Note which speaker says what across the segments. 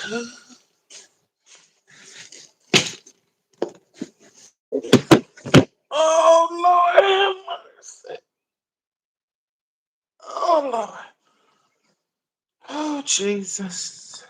Speaker 1: Oh Lord, have mercy. Oh Lord. Oh Jesus.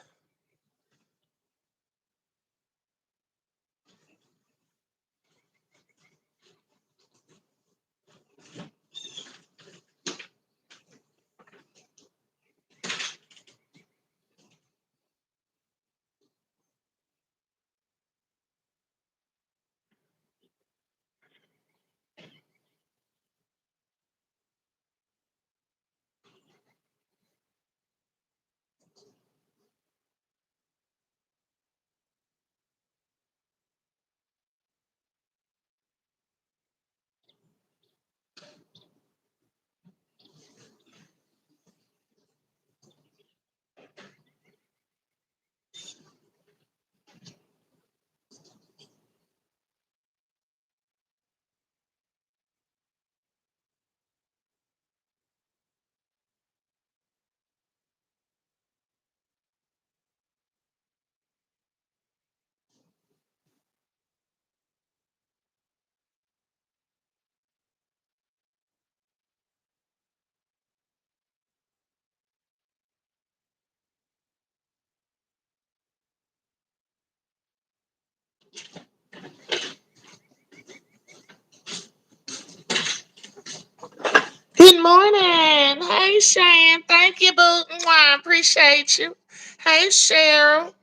Speaker 1: Good morning. Hey Shan. Thank you, boo. Mwah, appreciate you. Hey Cheryl.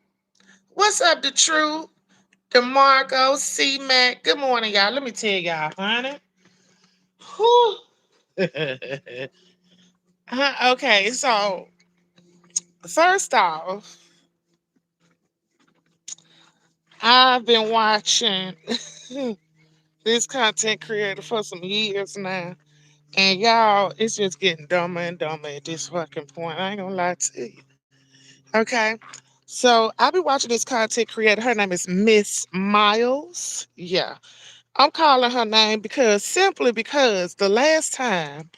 Speaker 1: What's up, the truth? DeMarco, C Mac. Good morning, y'all. Let me tell y'all, honey. Whew. Okay, so first off, I've been watching this content creator for some years now. And y'all, it's just getting dumber and dumber at this fucking point. I ain't gonna lie to you. Okay. So I've been watching this content creator. Her name is Miss Miles. Yeah. I'm calling her name because simply because the last time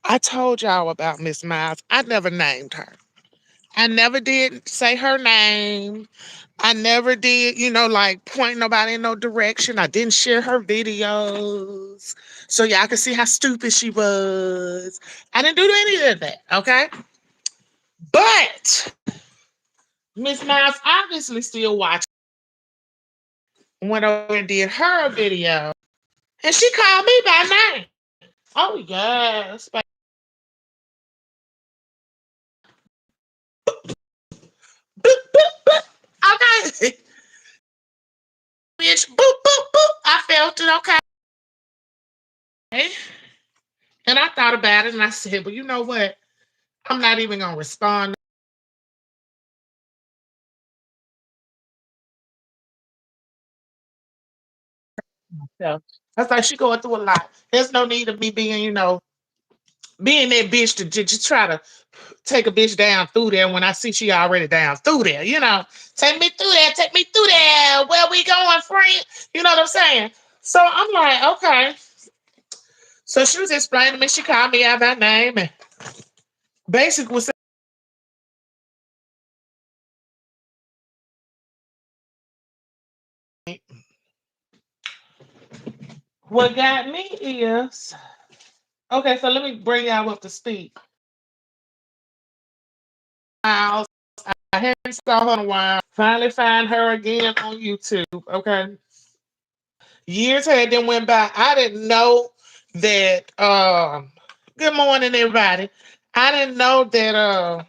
Speaker 1: I told y'all about Miss Miles, I never named her. I never did say her name. I never did, like point nobody in no direction. I didn't share her videos so y'all can see how stupid she was. I didn't do any of that, okay? But Miss Miles obviously still watched, went over and did her video, and she called me by name. Oh, yes. Boop, boop, boop. Okay. Bitch, boop, boop, boop. I felt it, okay? And I thought about it and I said, well, you know what? I'm not even going to respond to myself. I was like, she going through a lot. There's no need of me being, being that bitch to just try to take a bitch down through there when I see she already down through there, Take me through there, take me through there. Where we going, friend? You know what I'm saying? So I'm like, okay. So she was explaining to me, she called me out by name and basically was saying, what got me is, okay, so let me bring y'all up to speed. I haven't saw her in a while. Finally find her again on YouTube. Okay. Years had then went by. I didn't know that good morning everybody. I didn't know that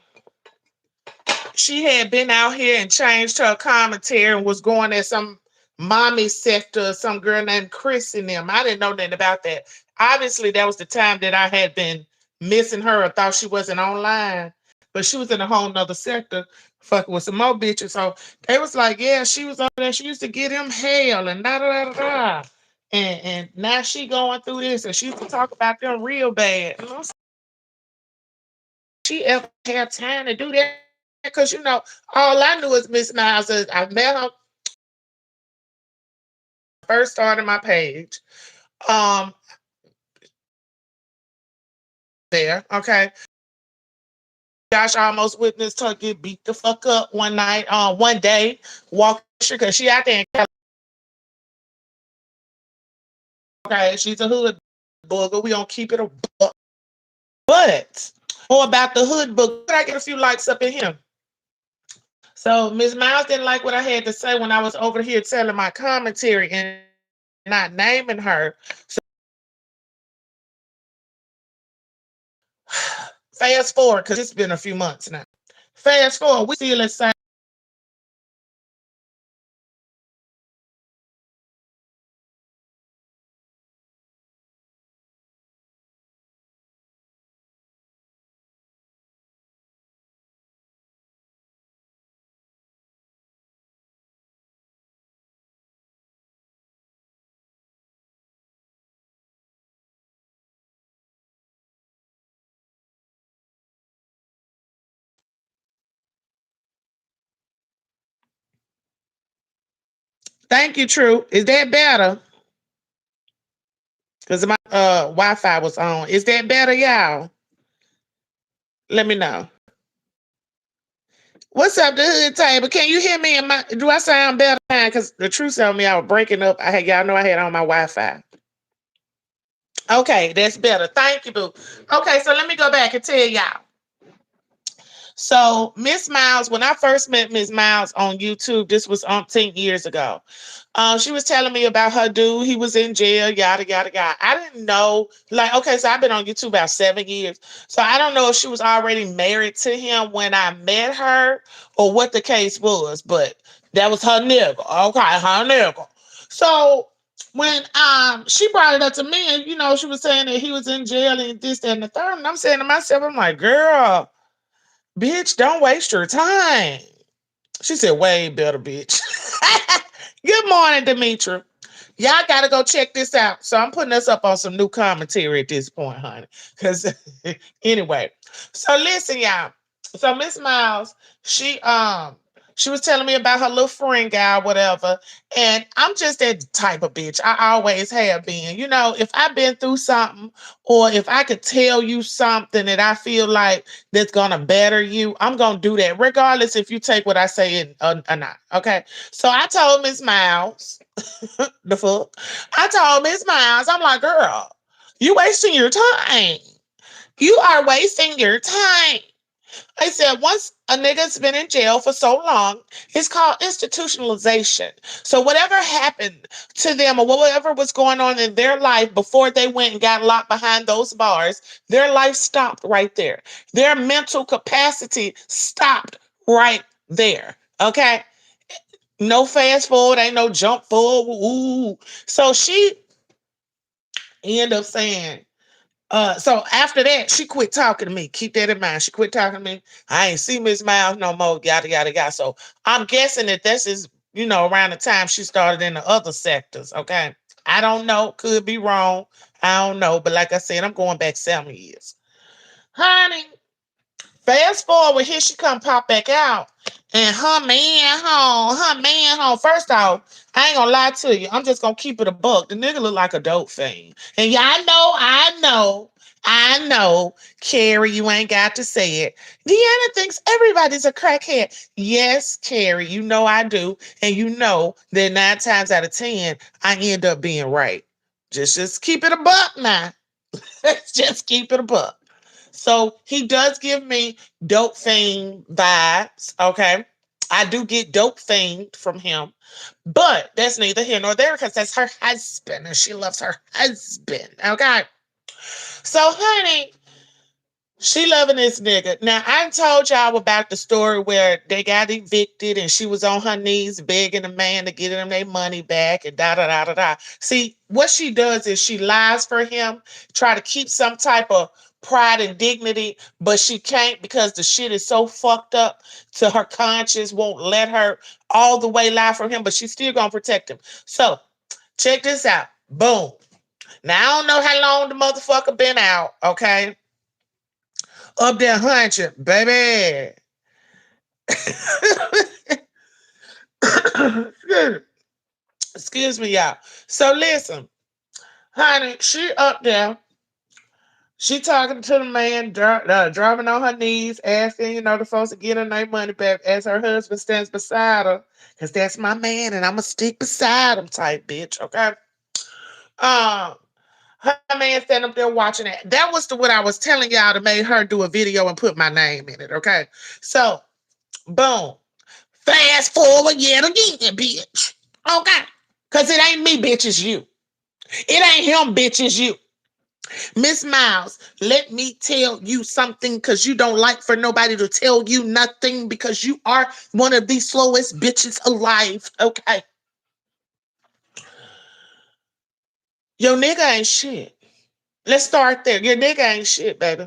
Speaker 1: she had been out here and changed her commentary and was going at some mommy sector, some girl named Chris in them. I didn't know nothing about that. Obviously, that was the time that I had been missing her or thought she wasn't online, but she was in a whole nother sector, fucking with some more bitches. So they was like, yeah, she was over there. She used to get him hell and da da da da. And now she going through this and she used to talk about them real bad. And I was she ever had time to do that? Because all I knew is Miss Miles. I met her first started my page. Um, there, okay. Josh almost witnessed her get beat the fuck up one night, one day, walking because she out there in California. She's a hood booger. We don't keep it a buck. But more about the hood book. Could I get a few likes up in here? So Miss Miles didn't like what I had to say when I was over here telling my commentary and not naming her. So fast forward, because it's been a few months now. Fast forward, we still at same. Thank you, True. Is that better? Because my Wi-Fi was on. Is that better, y'all? Let me know. What's up, the hood table? Can you hear me? Do I sound better? Because the truth told me I was breaking up. I had y'all know I had on my Wi-Fi. Okay, that's better. Thank you, boo. Okay, so let me go back and tell y'all. So Miss Miles, when I first met Miss Miles on YouTube, this was 10 years ago. She was telling me about her dude. He was in jail, yada yada yada. I didn't know, like, okay, so I've been on YouTube about 7 years. So I don't know if she was already married to him when I met her or what the case was, but that was her nigga. Okay, her nigga. So when she brought it up to me, and she was saying that he was in jail and this, that, and the third. And I'm saying to myself, I'm like, girl, bitch, don't waste your time. She said, way better, bitch. Good morning, Demetra. Y'all gotta go check this out. So I'm putting us up on some new commentary at this point, honey. Because anyway, so listen, y'all. So Miss Miles, she she was telling me about her little friend guy, whatever. And I'm just that type of bitch. I always have been. If I've been through something, or if I could tell you something that I feel like that's gonna better you, I'm gonna do that, regardless if you take what I say or not. Okay. So I told Miss Miles, the fuck. I told Miss Miles, I'm like, girl, you wasting your time. You are wasting your time. I said, once a nigga's been in jail for so long, it's called institutionalization. So whatever happened to them or whatever was going on in their life before they went and got locked behind those bars, their life stopped right there. Their mental capacity stopped right there. Okay? No fast forward, ain't no jump forward. Ooh. So she ended up saying, so after that, she quit talking to me. Keep that in mind. She quit talking to me. I ain't see Miss Miles no more, yada, yada, yada. So I'm guessing that this is, around the time she started in the other sectors. Okay. I don't know. Could be wrong. I don't know. But like I said, I'm going back 7 years. Honey, fast forward, here she come pop back out. And her man home. First off, I ain't gonna lie to you. I'm just gonna keep it a buck. The nigga look like a dope fiend. And y'all know, I know, Carrie, you ain't got to say it. Deanna thinks everybody's a crackhead. Yes, Carrie, you know I do. And you know that 9 times out of 10, I end up being right. Just keep it a buck now. Let's just keep it a buck. So he does give me dope fiend vibes. Okay. I do get dope fiend from him, but that's neither here nor there because that's her husband and she loves her husband. Okay. So, honey, she loving this nigga. Now, I told y'all about the story where they got evicted and she was on her knees begging the man to get them their money back and da da da da da. See, what she does is she lies for him, try to keep some type of pride and dignity, but she can't because the shit is so fucked up to her conscience won't let her all the way lie for him, but she's still gonna protect him. So check this out. Boom. Now I don't know how long the motherfucker been out, okay? Up there hunching, baby. Excuse me, y'all. So listen, honey, she up there. She talking to the man, driving on her knees, asking, the folks to get her their money back as her husband stands beside her. Because that's my man and I'm going to stick beside him type bitch, okay? Um, Her man standing up there watching it. That was what I was telling y'all to make her do a video and put my name in it, okay? So, boom. Fast forward yet again, bitch. Okay? Because it ain't me, bitch, it's you. It ain't him, bitch, it's you. Miss Miles, let me tell you something because you don't like for nobody to tell you nothing because you are one of the slowest bitches alive. Okay. Your nigga ain't shit. Let's start there. Your nigga ain't shit, baby.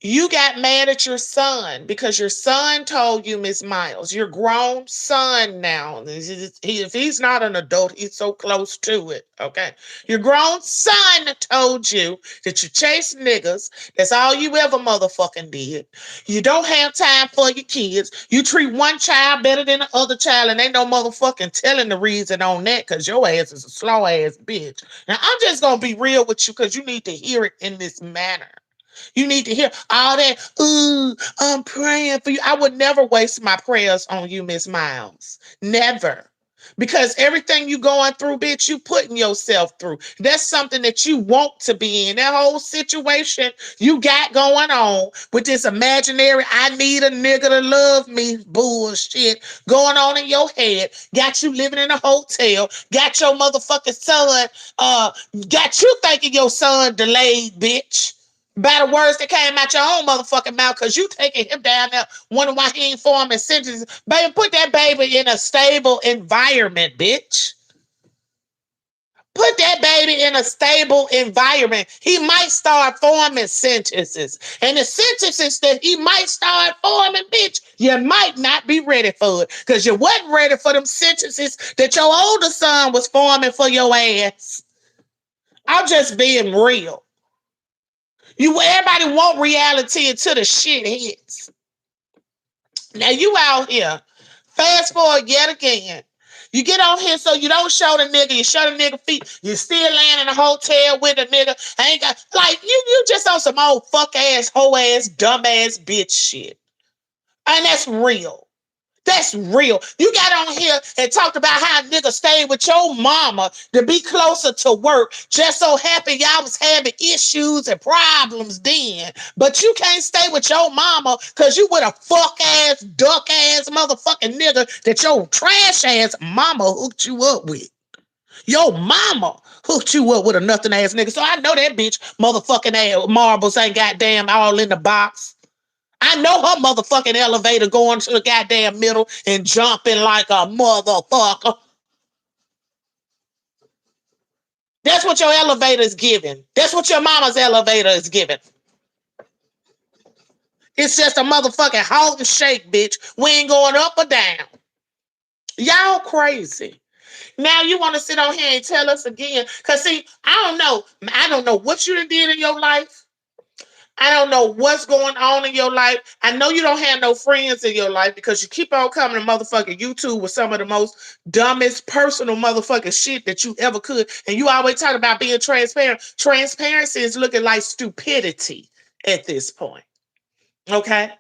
Speaker 1: You got mad at your son because your son told you, Miss Miles, your grown son now. If he's not an adult, he's so close to it. Okay. Your grown son told you that you chase niggas. That's all you ever motherfucking did. You don't have time for your kids. You treat one child better than the other child, and ain't no motherfucking telling the reason on that because your ass is a slow ass bitch. Now, I'm just going to be real with you because you need to hear it in this manner. You need to hear all that. Ooh, I'm praying for you. I would never waste my prayers on you, Miss Miles. Never. Because everything you going through, bitch, you putting yourself through. That's something that you want to be in. That whole situation you got going on with this imaginary, I need a nigga to love me bullshit going on in your head. Got you living in a hotel. Got your motherfucking son, got you thinking your son delayed, bitch by the words that came out your own motherfucking mouth because you taking him down there wondering why he ain't forming sentences. Baby, put that baby in a stable environment, bitch. Put that baby in a stable environment. He might start forming sentences. And the sentences that he might start forming, bitch, you might not be ready for it. Because you wasn't ready for them sentences that your older son was forming for your ass. I'm just being real. Everybody want reality until the shit hits. Now you out here. Fast forward yet again. You get on here so you don't show the nigga, you show the nigga feet, you still laying in a hotel with a nigga. I ain't got like you just on some old fuck ass, hoe ass, dumb ass bitch shit. And that's real. That's real. You got on here and talked about how a nigga stayed with your mama to be closer to work. Just so happy y'all was having issues and problems then. But you can't stay with your mama because you with a fuck ass, duck ass motherfucking nigga that your trash ass mama hooked you up with. Your mama hooked you up with a nothing ass nigga. So I know that bitch motherfucking ass marbles ain't goddamn all in the box. I know her motherfucking elevator going to the goddamn middle and jumping like a motherfucker. That's what your elevator is giving. That's what your mama's elevator is giving. It's just a motherfucking halt and shake, bitch. We ain't going up or down. Y'all crazy. Now you want to sit on here and tell us again. Because see, I don't know. I don't know what you did in your life. I don't know what's going on in your life. I know you don't have no friends in your life because you keep on coming to motherfucking YouTube with some of the most dumbest personal motherfucking shit that you ever could. And you always talk about being transparent. Transparency is looking like stupidity at this point. Okay?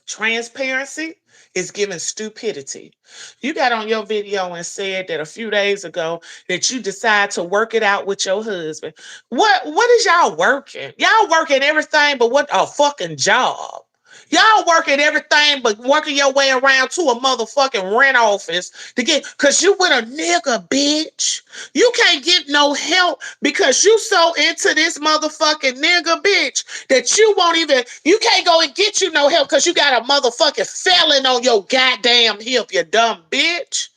Speaker 1: Transparency is giving stupidity. You got on your video and said that a few days ago that you decide to work it out with your husband. What is y'all working? Y'all working everything but what a fucking job. Y'all working everything but working your way around to a motherfucking rent office to get, cause you with a nigga, bitch. You can't get no help because you so into this motherfucking nigga, bitch, that you won't even, you can't go and get you no help because you got a motherfucking felon on your goddamn hip, you dumb bitch.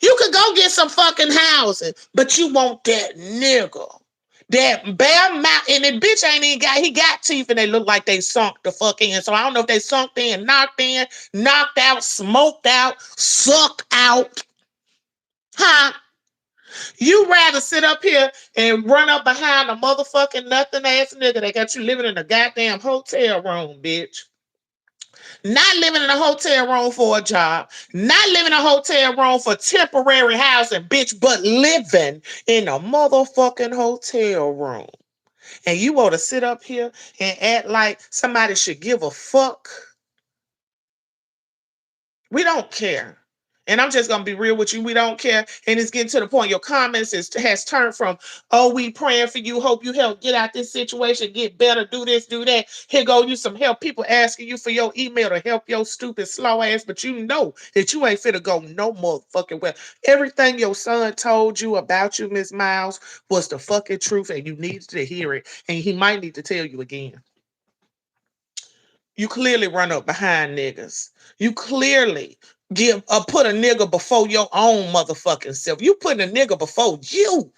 Speaker 1: You could go get some fucking housing, but you want that nigga. That bare mouth, and the bitch ain't even got, he got teeth and they look like they sunk the fuck in. So I don't know if they sunk in, knocked out, smoked out, sucked out. Huh? You rather sit up here and run up behind a motherfucking nothing ass nigga that got you living in a goddamn hotel room, bitch. Not living in a hotel room for a job, not living in a hotel room for temporary housing, bitch, but living in a motherfucking hotel room. And you want to sit up here and act like somebody should give a fuck? We don't care. And I'm just gonna be real with you. We don't care. And it's getting to the point. Your comments has turned from, oh, we praying for you, hope you help get out this situation, get better, do this, do that. Here go you some help. People asking you for your email to help your stupid slow ass, but you know that you ain't finna go no motherfucking well. Everything your son told you about you, Miss Miles, was the fucking truth, and you needed to hear it. And he might need to tell you again. You clearly run up behind niggas. You clearly give put a nigga before your own motherfucking self. You putting a nigga before you.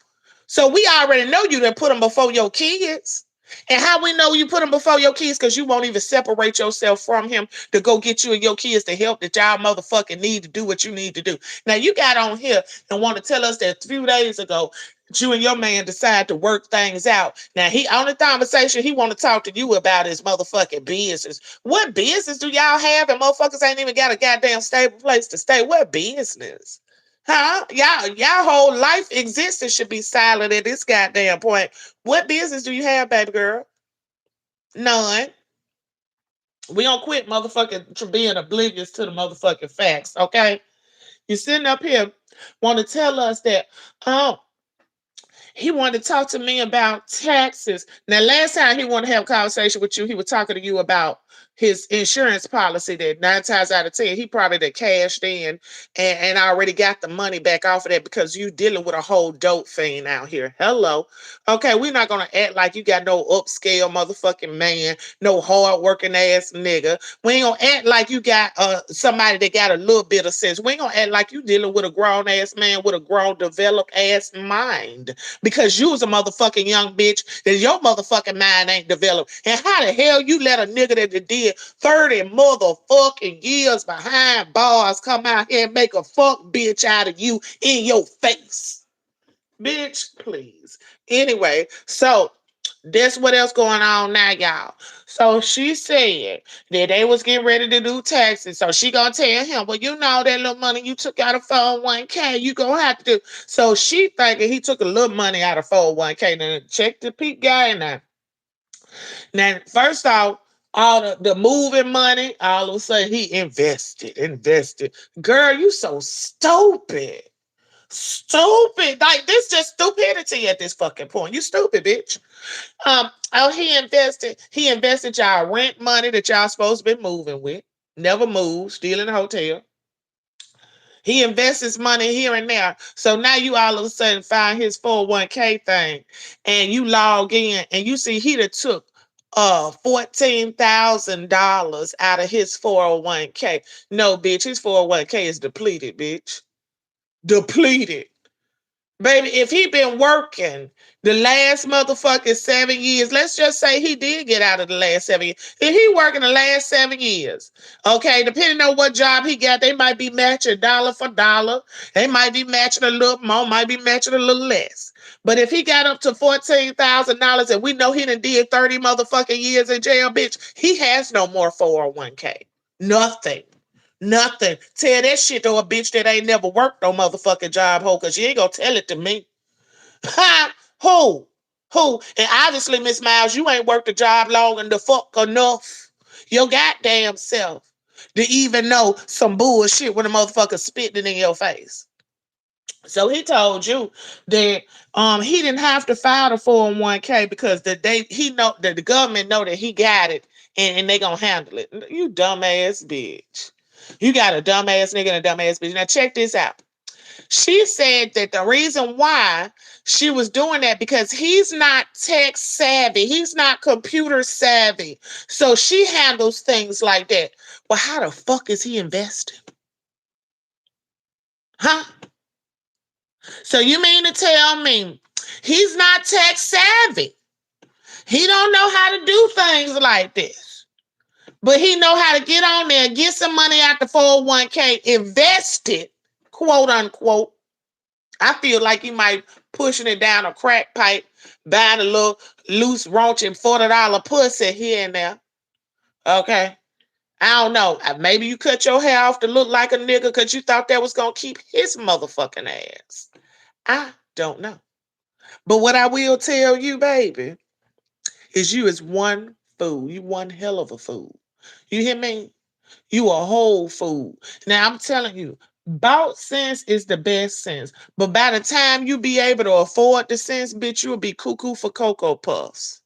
Speaker 1: So we already know you done put them before your kids. And how we know you put them before your kids? Because you won't even separate yourself from him to go get you and your kids the help that y'all motherfucking need to do what you need to do. Now you got on here and want to tell us that a few days ago you and your man decided to work things out. Now he on the conversation he want to talk to you about his motherfucking business. What business do y'all have? And motherfuckers ain't even got a goddamn stable place to stay. What business? Huh? Y'all whole life existence should be silent at this goddamn point. What business do you have, baby girl? None. We don't quit motherfucking being oblivious to the motherfucking facts, okay? You're sitting up here want to tell us that, oh, he wanted to talk to me about taxes. Now, last time he wanted to have a conversation with you, he was talking to you about his insurance policy that 9 times out of 10, he probably that cashed in and already got the money back off of that because you dealing with a whole dope fiend out here. Hello. Okay, we're not going to act like you got no upscale motherfucking man, no hard working ass nigga. We ain't going to act like you got somebody that got a little bit of sense. We ain't going to act like you dealing with a grown ass man with a grown developed ass mind because you was a motherfucking young bitch that your motherfucking mind ain't developed. And how the hell you let a nigga that did 30 motherfucking years behind bars come out here and make a fuck bitch out of you in your face? Bitch, please. Anyway, so that's what else going on now, y'all. So she said that they was getting ready to do taxes. So she gonna tell him, well, you know that little money you took out of 401k, you gonna have to do. So she thinking he took a little money out of 401k. Now check the peep guy now. Now, first off, all the moving money, all of a sudden he invested. Girl, you so stupid. Stupid. Like this just stupidity at this fucking point. You stupid, bitch. Oh, he invested y'all rent money that y'all supposed to be moving with. Never moved, still in the hotel. He invests his money here and there. So now you all of a sudden find his 401k thing and you log in and you see he done took $14,000 out of his 401k. No, bitch, his 401k is depleted, bitch. Depleted. Baby, if he been working the last motherfucking 7 years, let's just say he did get out of the last 7 years. If he working the last 7 years, okay, depending on what job he got, they might be matching dollar for dollar. They might be matching a little more, might be matching a little less. But if he got up to $14,000 and we know he done did 30 motherfucking years in jail, bitch, he has no more 401k. Nothing. Nothing. Tell that shit to a bitch that ain't never worked no motherfucking job, ho, because you ain't gonna tell it to me. Ha! Who? Who? And obviously, Miss Miles, you ain't worked a job long enough fuck enough. Your goddamn self to even know some bullshit when a motherfucker spitting in your face. So he told you that he didn't have to file the 401k because he know that the government know that he got it and they gonna handle it. You dumbass bitch. You got a dumbass nigga and a dumbass bitch. Now check this out. She said that the reason why she was doing that because he's not tech savvy. He's not computer savvy. So she handles things like that. Well, how the fuck is he investing? Huh? So you mean to tell me he's not tech savvy? He don't know how to do things like this. But he know how to get on there, get some money out the 401k, invest it, quote unquote. I feel like he might pushing it down a crack pipe, buying a little loose raunching $40 pussy here and there. Okay. I don't know. Maybe you cut your hair off to look like a nigga because you thought that was gonna keep his motherfucking ass. I don't know. But what I will tell you, baby, is you is one fool. You one hell of a fool. You hear me? You a whole fool. Now I'm telling you, bought sense is the best sense. But by the time you be able to afford the sense, bitch, you'll be cuckoo for Cocoa Puffs.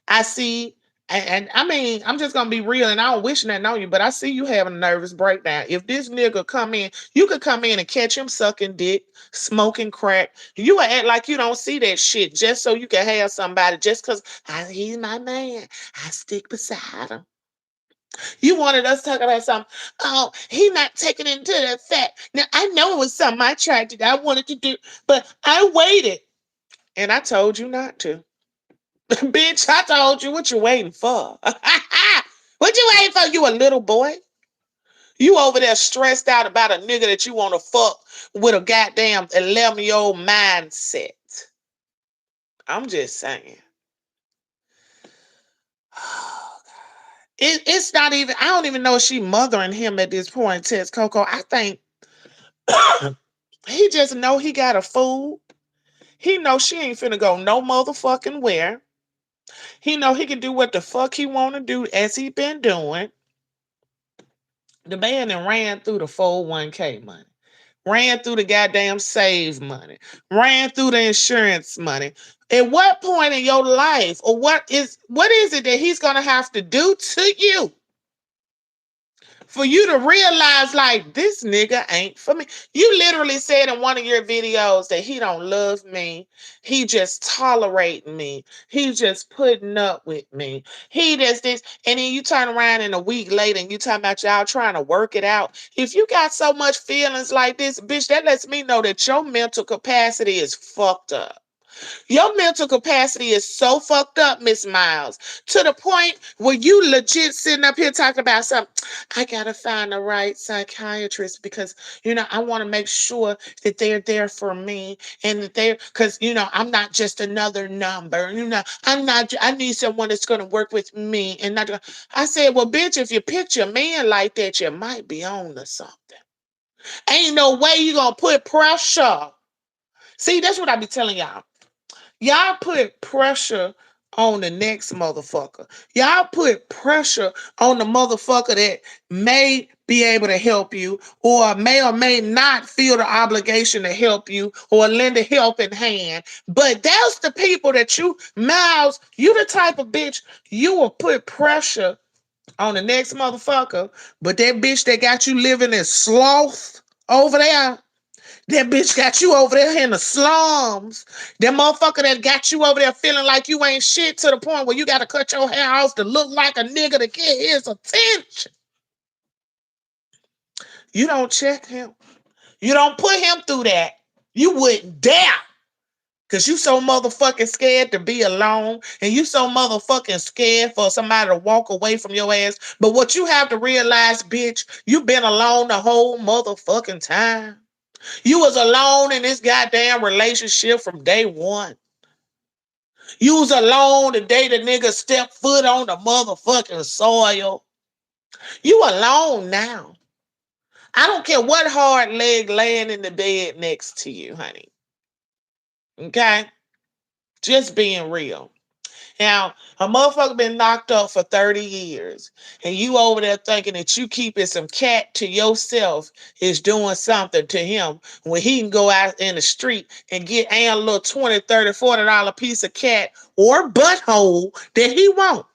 Speaker 1: I see, and I mean, I'm just gonna be real, and I don't wish that on you, but I see you having a nervous breakdown. If this nigga come in, you could come in and catch him sucking dick, smoking crack. You would act like you don't see that shit just so you can have somebody just because he's my man. I stick beside him. You wanted us to talk about something. Oh, he not taking into the fact. Now I know it was something I tried to do. I wanted to do, but I waited. And I told you not to. Bitch, I told you what you waiting for. What you waiting for? You a little boy? You over there stressed out about a nigga that you want to fuck with a goddamn 11-year-old mindset. I'm just saying. It's not even, I don't even know if she mothering him at this point, Tess Coco. I think he just know he got a fool. He know she ain't finna go no motherfucking where. He know he can do what the fuck he want to do as he been doing. The man that ran through the 401k money, ran through the goddamn save money, ran through the insurance money. At what point in your life, or what is it that he's gonna have to do to you for you to realize like this nigga ain't for me? You literally said in one of your videos that he don't love me. He just tolerate me. He just putting up with me. He does this. And then you turn around in a week later and you talking about y'all trying to work it out. If you got so much feelings like this, bitch, that lets me know that your mental capacity is fucked up. Your mental capacity is so fucked up, Miss Miles, to the point where you legit sitting up here talking about something. I gotta find the right psychiatrist because I want to make sure that they're there for me and that they're because I'm not just another number. I'm not. I need someone that's gonna work with me and not. I said, well, bitch, if you picture a man like that, you might be on to something. Ain't no way you gonna put pressure. See, that's what I be telling y'all. Y'all put pressure on the next motherfucker. Y'all put pressure on the motherfucker that may be able to help you or may not feel the obligation to help you or lend a helping hand. But that's the people that Miles, you the type of bitch you will put pressure on the next motherfucker. But that bitch that got you living in sloth over there, that bitch got you over there in the slums. That motherfucker that got you over there feeling like you ain't shit to the point where you got to cut your hair off to look like a nigga to get his attention. You don't check him. You don't put him through that. You wouldn't dare. Cause you so motherfucking scared to be alone and you so motherfucking scared for somebody to walk away from your ass. But what you have to realize, bitch, you been alone the whole motherfucking time. You was alone in this goddamn relationship from day one. You was alone the day the nigga stepped foot on the motherfucking soil. You alone now. I don't care what hard leg laying in the bed next to you, honey. Okay? Just being real. Now, a motherfucker been knocked up for 30 years, and you over there thinking that you keeping some cat to yourself is doing something to him when he can go out in the street and get a little 20, 30, $40 piece of cat or butthole that he want.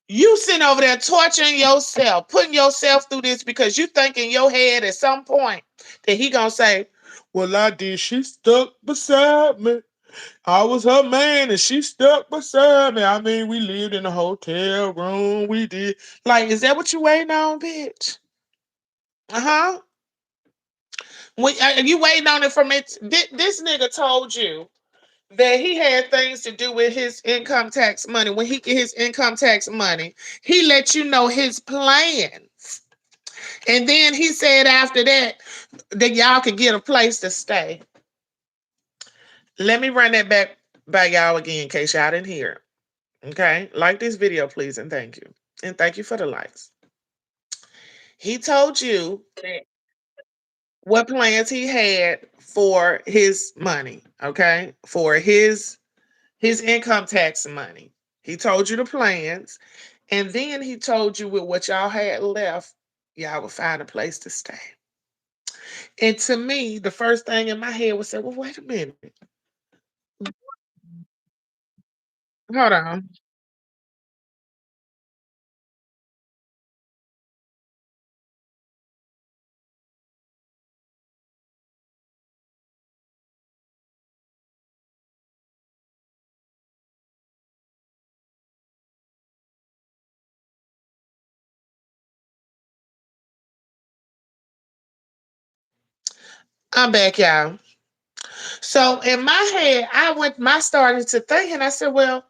Speaker 1: You sitting over there torturing yourself, putting yourself through this because you think in your head at some point that he gonna say, well, I did. She stuck beside me. I was her man and she stuck beside me. I mean, we lived in a hotel room. We did. Like, is that what you waiting on, bitch? Uh-huh. You waiting on it from it? This nigga told you that he had things to do with his income tax money. When he get his income tax money, he let you know his plans. And then he said after that y'all could get a place to stay. Let me run that back by y'all again in case y'all didn't hear. Okay, like this video, please, and thank you. And thank you for the likes. He told you what plans he had for his money, okay? For his income tax money. He told you the plans, and then he told you with what y'all had left, y'all would find a place to stay. And to me, the first thing in my head was say, well, wait a minute. Hold on. I'm back, y'all. So in my head, I started to think, and I said, well,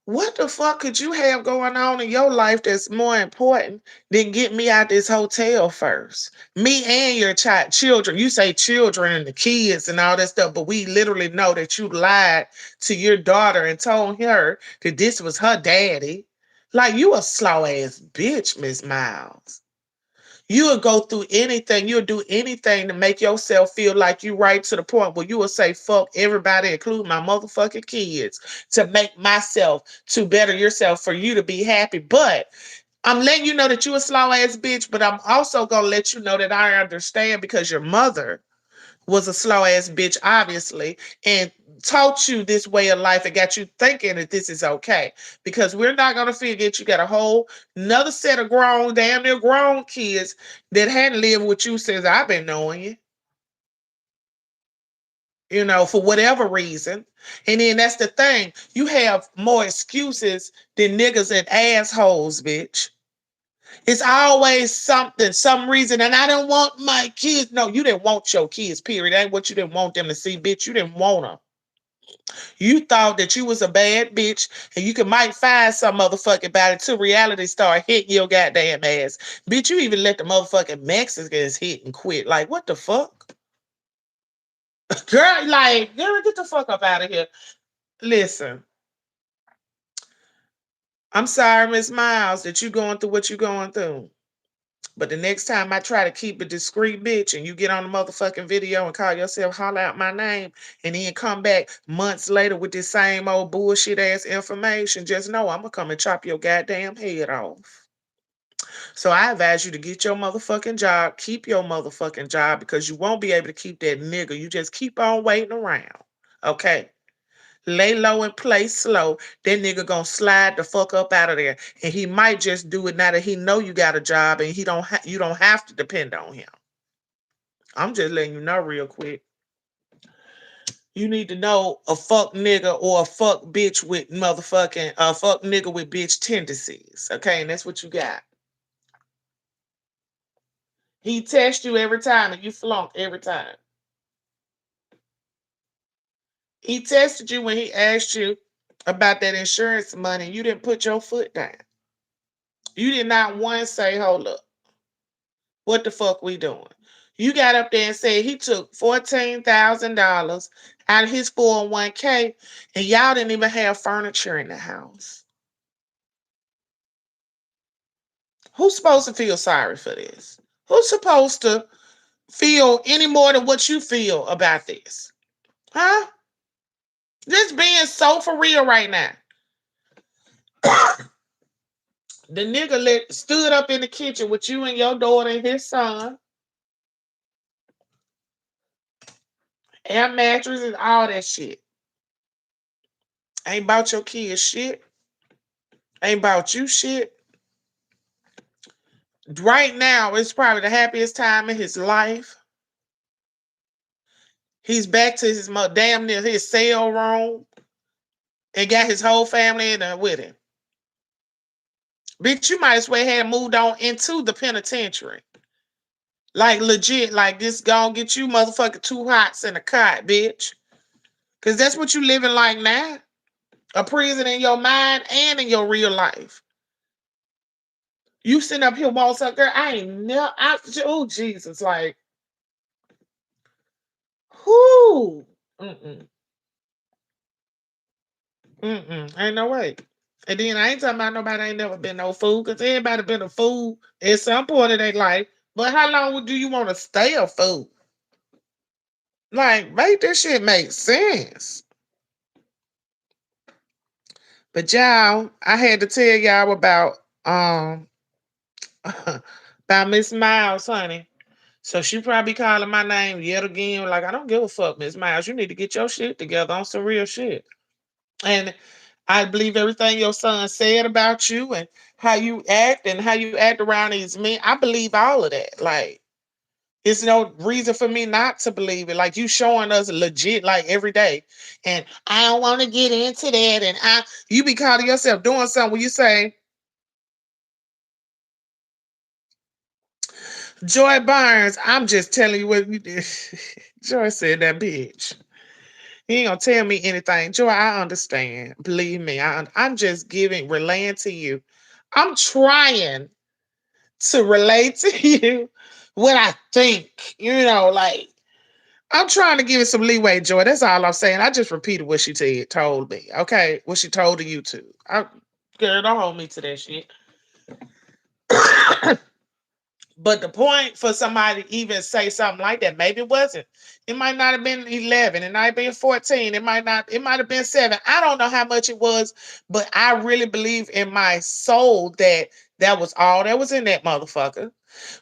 Speaker 1: what the fuck could you have going on in your life that's more important than get me out this hotel first? Me and your children. You say children and the kids and all that stuff, but we literally know that you lied to your daughter and told her that this was her daddy. Like you a slow ass bitch, Miss Miles. You would go through anything, you'll do anything to make yourself feel like you right to the point where you will say fuck everybody, including my motherfucking kids, to make myself to better yourself for you to be happy. But I'm letting you know that you a slow ass bitch, but I'm also gonna let you know that I understand because your mother was a slow ass bitch, obviously, and taught you this way of life and got you thinking that this is okay. Because we're not gonna forget you got a whole another set of grown, damn near grown kids that hadn't lived with you since I've been knowing you, for whatever reason. And then that's the thing. You have more excuses than niggas and assholes, bitch. It's always something, some reason, and I don't want my kids. No, you didn't want your kids, period. That ain't what you didn't want them to see, bitch. You didn't want them. You thought that you was a bad bitch and you could might find some motherfucking body till reality start hitting your goddamn ass. Bitch, you even let the motherfucking Mexicans hit and quit. Like, what the fuck? Girl, like, girl, get the fuck up out of here. Listen, I'm sorry, Miss Miles, that you going through what you going through. But the next time I try to keep a discreet bitch and you get on the motherfucking video and call yourself holler out my name and then come back months later with this same old bullshit ass information, just know I'm gonna come and chop your goddamn head off. So I advise you to get your motherfucking job, keep your motherfucking job because you won't be able to keep that nigga. You just keep on waiting around. Okay. Lay low and play slow. That nigga gonna slide the fuck up out of there, and he might just do it now that he know you got a job, and you don't have to depend on him. I'm just letting you know real quick. You need to know a fuck nigga or a fuck bitch with motherfucking a fuck nigga with bitch tendencies. Okay, and that's what you got. He tests you every time, and you flunk every time. He tested you when he asked you about that insurance money. You didn't put your foot down. You did not once say, "Hold up. What the fuck we doing?" You got up there and said he took $14,000 out of his 401k and y'all didn't even have furniture in the house. Who's supposed to feel sorry for this? Who's supposed to feel any more than what you feel about this? Huh? This being so for real right now. The nigga stood up in the kitchen with you and your daughter and his son, air mattress and all that shit. Ain't about your kids shit. Ain't about you shit. Right now, it's probably the happiest time in his life. He's back to his damn near his cell room and got his whole family in there with him. Bitch, you might as well have moved on into the penitentiary. Like legit, like this gonna get you motherfucking two hots in a cot, bitch. Cause that's what you living like now. A prison in your mind and in your real life. You sitting up here waltz up, girl. I ain't never. Oh Jesus, like, whoo, ain't no way. And then I ain't talking about nobody ain't never been no fool, because everybody been a fool at some point of their life. But how long do you want to stay a fool? Like, make this shit make sense. But y'all, I had to tell y'all um about Miss Miles, honey. So she probably calling my name yet again. Like, I don't give a fuck, Miss Miles. You need to get your shit together on some real shit. And I believe everything your son said about you and how you act around these men. I believe all of that. Like, it's no reason for me not to believe it. Like, you showing us legit like every day. And I don't want to get into that. And you be calling yourself doing something where you say, Joy Barnes, I'm just telling you what you did. Joy said that bitch. You ain't gonna tell me anything. Joy, I understand. Believe me, I'm just relaying to you. I'm trying to relate to you what I think. Like, I'm trying to give it some leeway, Joy. That's all I'm saying. I just repeated what she told me. Okay, what she told you to. Girl, don't hold me to that shit. But the point for somebody to even say something like that, maybe it wasn't. It might not have been 11. It might have been 14. It might have been 7. I don't know how much it was, but I really believe in my soul that that was all that was in that motherfucker.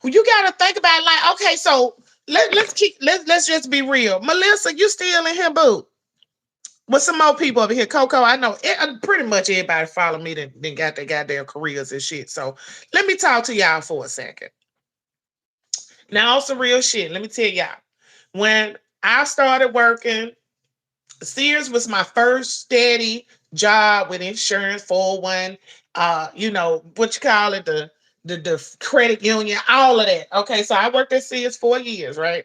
Speaker 1: Well, you gotta think about it like, okay, so let's just be real. Melissa, you still in here, boo. With some more people over here, Coco, I know pretty much everybody follow me that got their goddamn careers and shit. So let me talk to y'all for a second. Now, some real shit. Let me tell y'all. When I started working, Sears was my first steady job with insurance, 401, what you call it, the credit union, all of that. Okay, so I worked at Sears 4 years, right?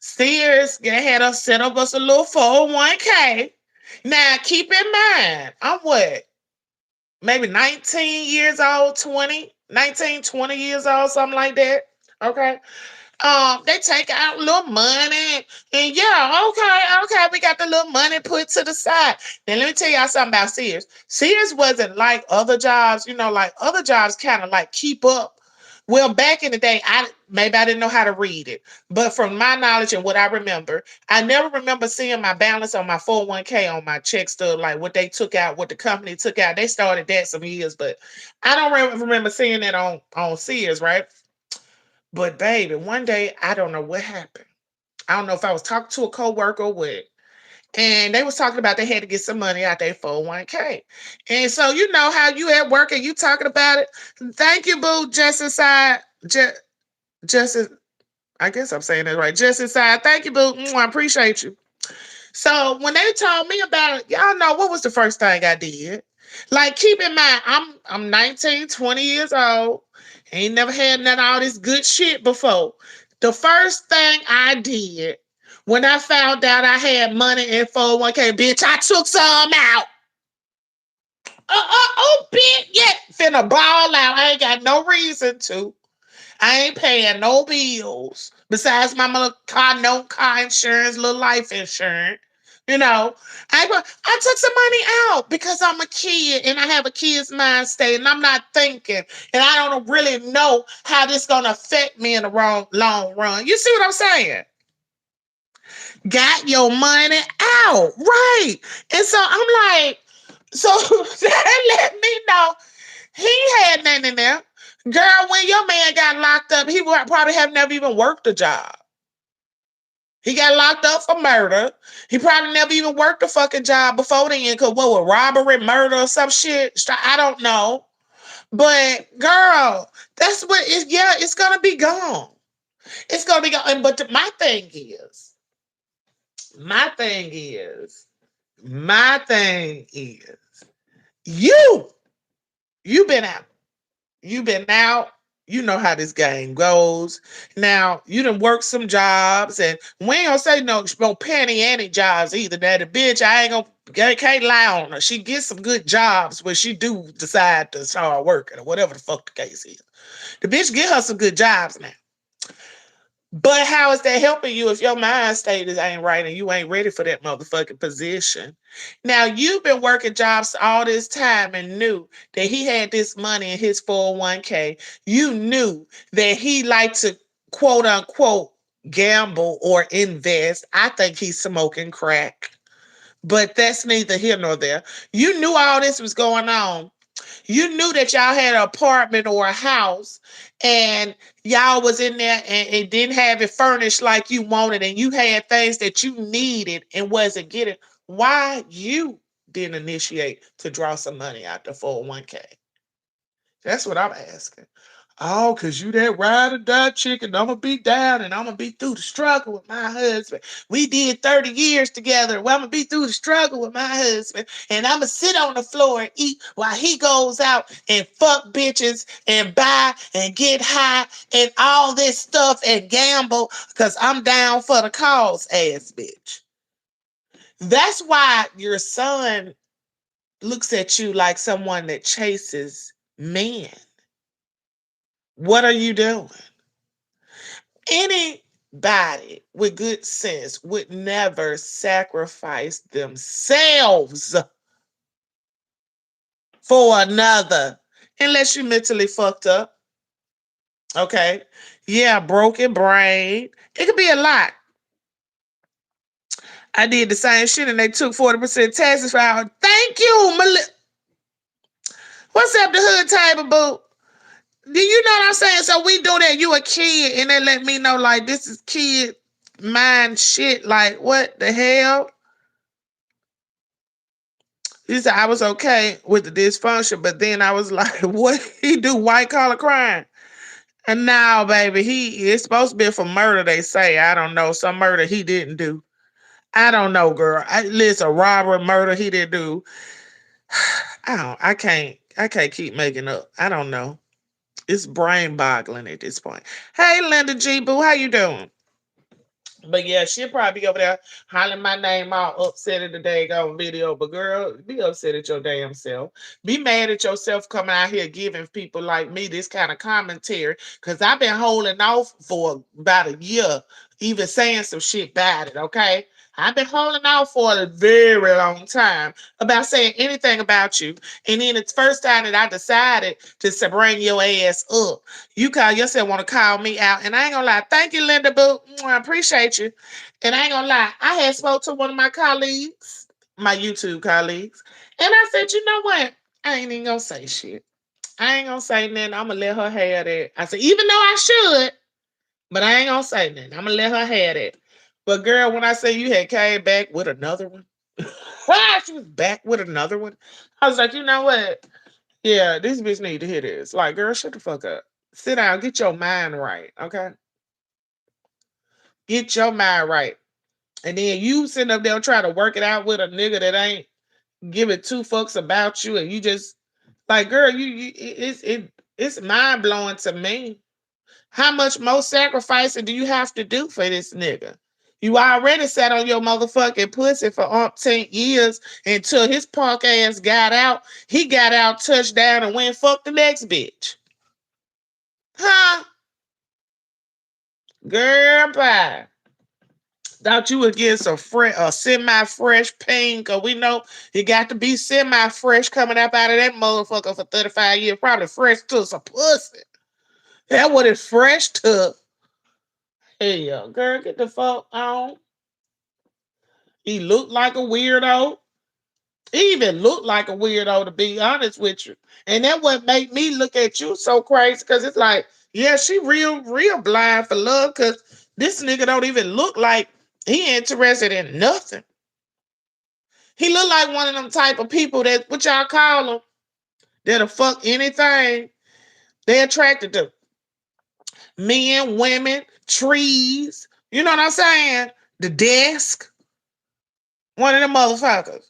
Speaker 1: Sears had us set up us a little 401k. Now, keep in mind, I'm what? Maybe 19 years old, 20, 19, 20 years old, something like that. Okay. They take out a little money, and yeah, okay, we got the little money put to the side. Then let me tell y'all something about Sears. Sears wasn't like other jobs, like other jobs kind of like keep up. Well, back in the day, I didn't know how to read it, but from my knowledge and what I remember, I never remember seeing my balance on my 401k on my check stub, like what they took out, what the company took out. They started that some years, but I don't remember seeing that on Sears, right? But baby, one day I don't know what happened. I don't know if I was talking to a coworker or what. And they was talking about they had to get some money out their 401k. And so you know how you at work and you talking about it. Thank you, boo, just inside. Just I guess I'm saying that right. Just inside. Thank you, boo. I appreciate you. So when they told me about it, y'all know what was the first thing I did? Like, keep in mind, I'm 19, 20 years old. Ain't never had none of all this good shit before. The first thing I did when I found out I had money in 401k, bitch, I took some out. Bitch, yeah, finna ball out. I ain't got no reason to. I ain't paying no bills besides my little car note, car insurance, little life insurance. I took some money out because I'm a kid and I have a kid's mind state and I'm not thinking and I don't really know how this gonna affect me in the long run. You see what I'm saying? Got your money out, right? And so I'm like, so that let me know he had nothing in there. Girl, when your man got locked up, he would probably have never even worked a job. He got locked up for murder. He probably never even worked a fucking job before then. Cause what was robbery, murder, or some shit? I don't know. But girl, that's what it. Yeah, it's gonna be gone. It's gonna be gone. But my thing is, my thing is, you, you been out. You've been out. You know how this game goes. Now, you done work some jobs, and we ain't gonna say no penny any jobs either. That the bitch, I can't lie on her. She gets some good jobs when she do decide to start working or whatever the fuck the case is. The bitch get her some good jobs now. But how is that helping you if your mind state is ain't right and you ain't ready for that motherfucking position? Now you've been working jobs all this time and knew that he had this money in his 401k. You knew that he liked to quote unquote gamble or invest. I think he's smoking crack. But that's neither here nor there. You knew all this was going on. You knew that y'all had an apartment or a house and y'all was in there and didn't have it furnished like you wanted and you had things that you needed and wasn't getting. Why you didn't initiate to draw some money out the 401k? That's what I'm asking. Oh, cause you that ride or die chicken. I'm gonna be down and I'm gonna be through the struggle with my husband. We did 30 years together. Well, I'm gonna be through the struggle with my husband. And I'm gonna sit on the floor and eat while he goes out and fuck bitches and buy and get high and all this stuff and gamble because I'm down for the cause, ass bitch. That's why your son looks at you like someone that chases men. What are you doing? Anybody with good sense would never sacrifice themselves for another unless you mentally fucked up. Okay. Yeah, broken brain. It could be a lot. I did the same shit and they took 40% taxes for our. Thank you, What's up the hood table, boo? Do you know what I'm saying? So we do that. You a kid and they let me know like this is kid mind shit. Like what the hell? He said I was okay with the dysfunction, but then I was like, what he do white collar crime? And now, baby, he it's supposed to be for murder, they say. I don't know. Some murder he didn't do. I don't know, girl. Listen, robbery, murder, he didn't do. I can't keep making up. I don't know. It's brain boggling at this point. Hey Linda G Boo, how you doing? But yeah, she'll probably be over there hollering my name all upset at the daggone video. But girl, be upset at your damn self. Be mad at yourself coming out here giving people like me this kind of commentary. Cause I've been holding off for about a year, even saying some shit about it, okay? I've been holding off for a very long time about saying anything about you. And then it's first time that I decided to bring your ass up. You call yourself want to call me out, and I ain't gonna lie. Thank you, Linda Boo. I appreciate you. And I ain't gonna lie. I had spoke to one of my colleagues, my YouTube colleagues, and I said, you know what? I ain't even gonna say shit. I ain't gonna say nothing. I'm gonna let her have that. I said, even though I should, but I ain't gonna say nothing. I'm gonna let her have that. But girl, when I say you had came back with another one, she was back with another one. I was like, you know what? Yeah, this bitch need to hear this. Like, girl, shut the fuck up. Sit down, get your mind right, okay? Get your mind right. And then you sitting up there trying to work it out with a nigga that ain't giving two fucks about you, and you just like, girl, it's mind blowing to me. How much more sacrificing do you have to do for this nigga? You already sat on your motherfucking pussy for umpteen years until his punk ass got out. He got out, touched down, and went fuck the next bitch. Huh? Girl, bye. Thought you would get some fresh, semi-fresh pain, cause we know you got to be semi-fresh coming up out of that motherfucker for 35 years. Probably fresh to some pussy. That what it's fresh to. Hell, girl, get the fuck on. He looked like a weirdo. He even looked like a weirdo, to be honest with you. And that what made me look at you so crazy, because it's like, yeah, she real blind for love, because this nigga don't even look like he interested in nothing. He look like one of them type of people that, what y'all call them, that'll fuck anything. They attracted to men, women, trees. You know what I'm saying? The desk. One of them motherfuckers.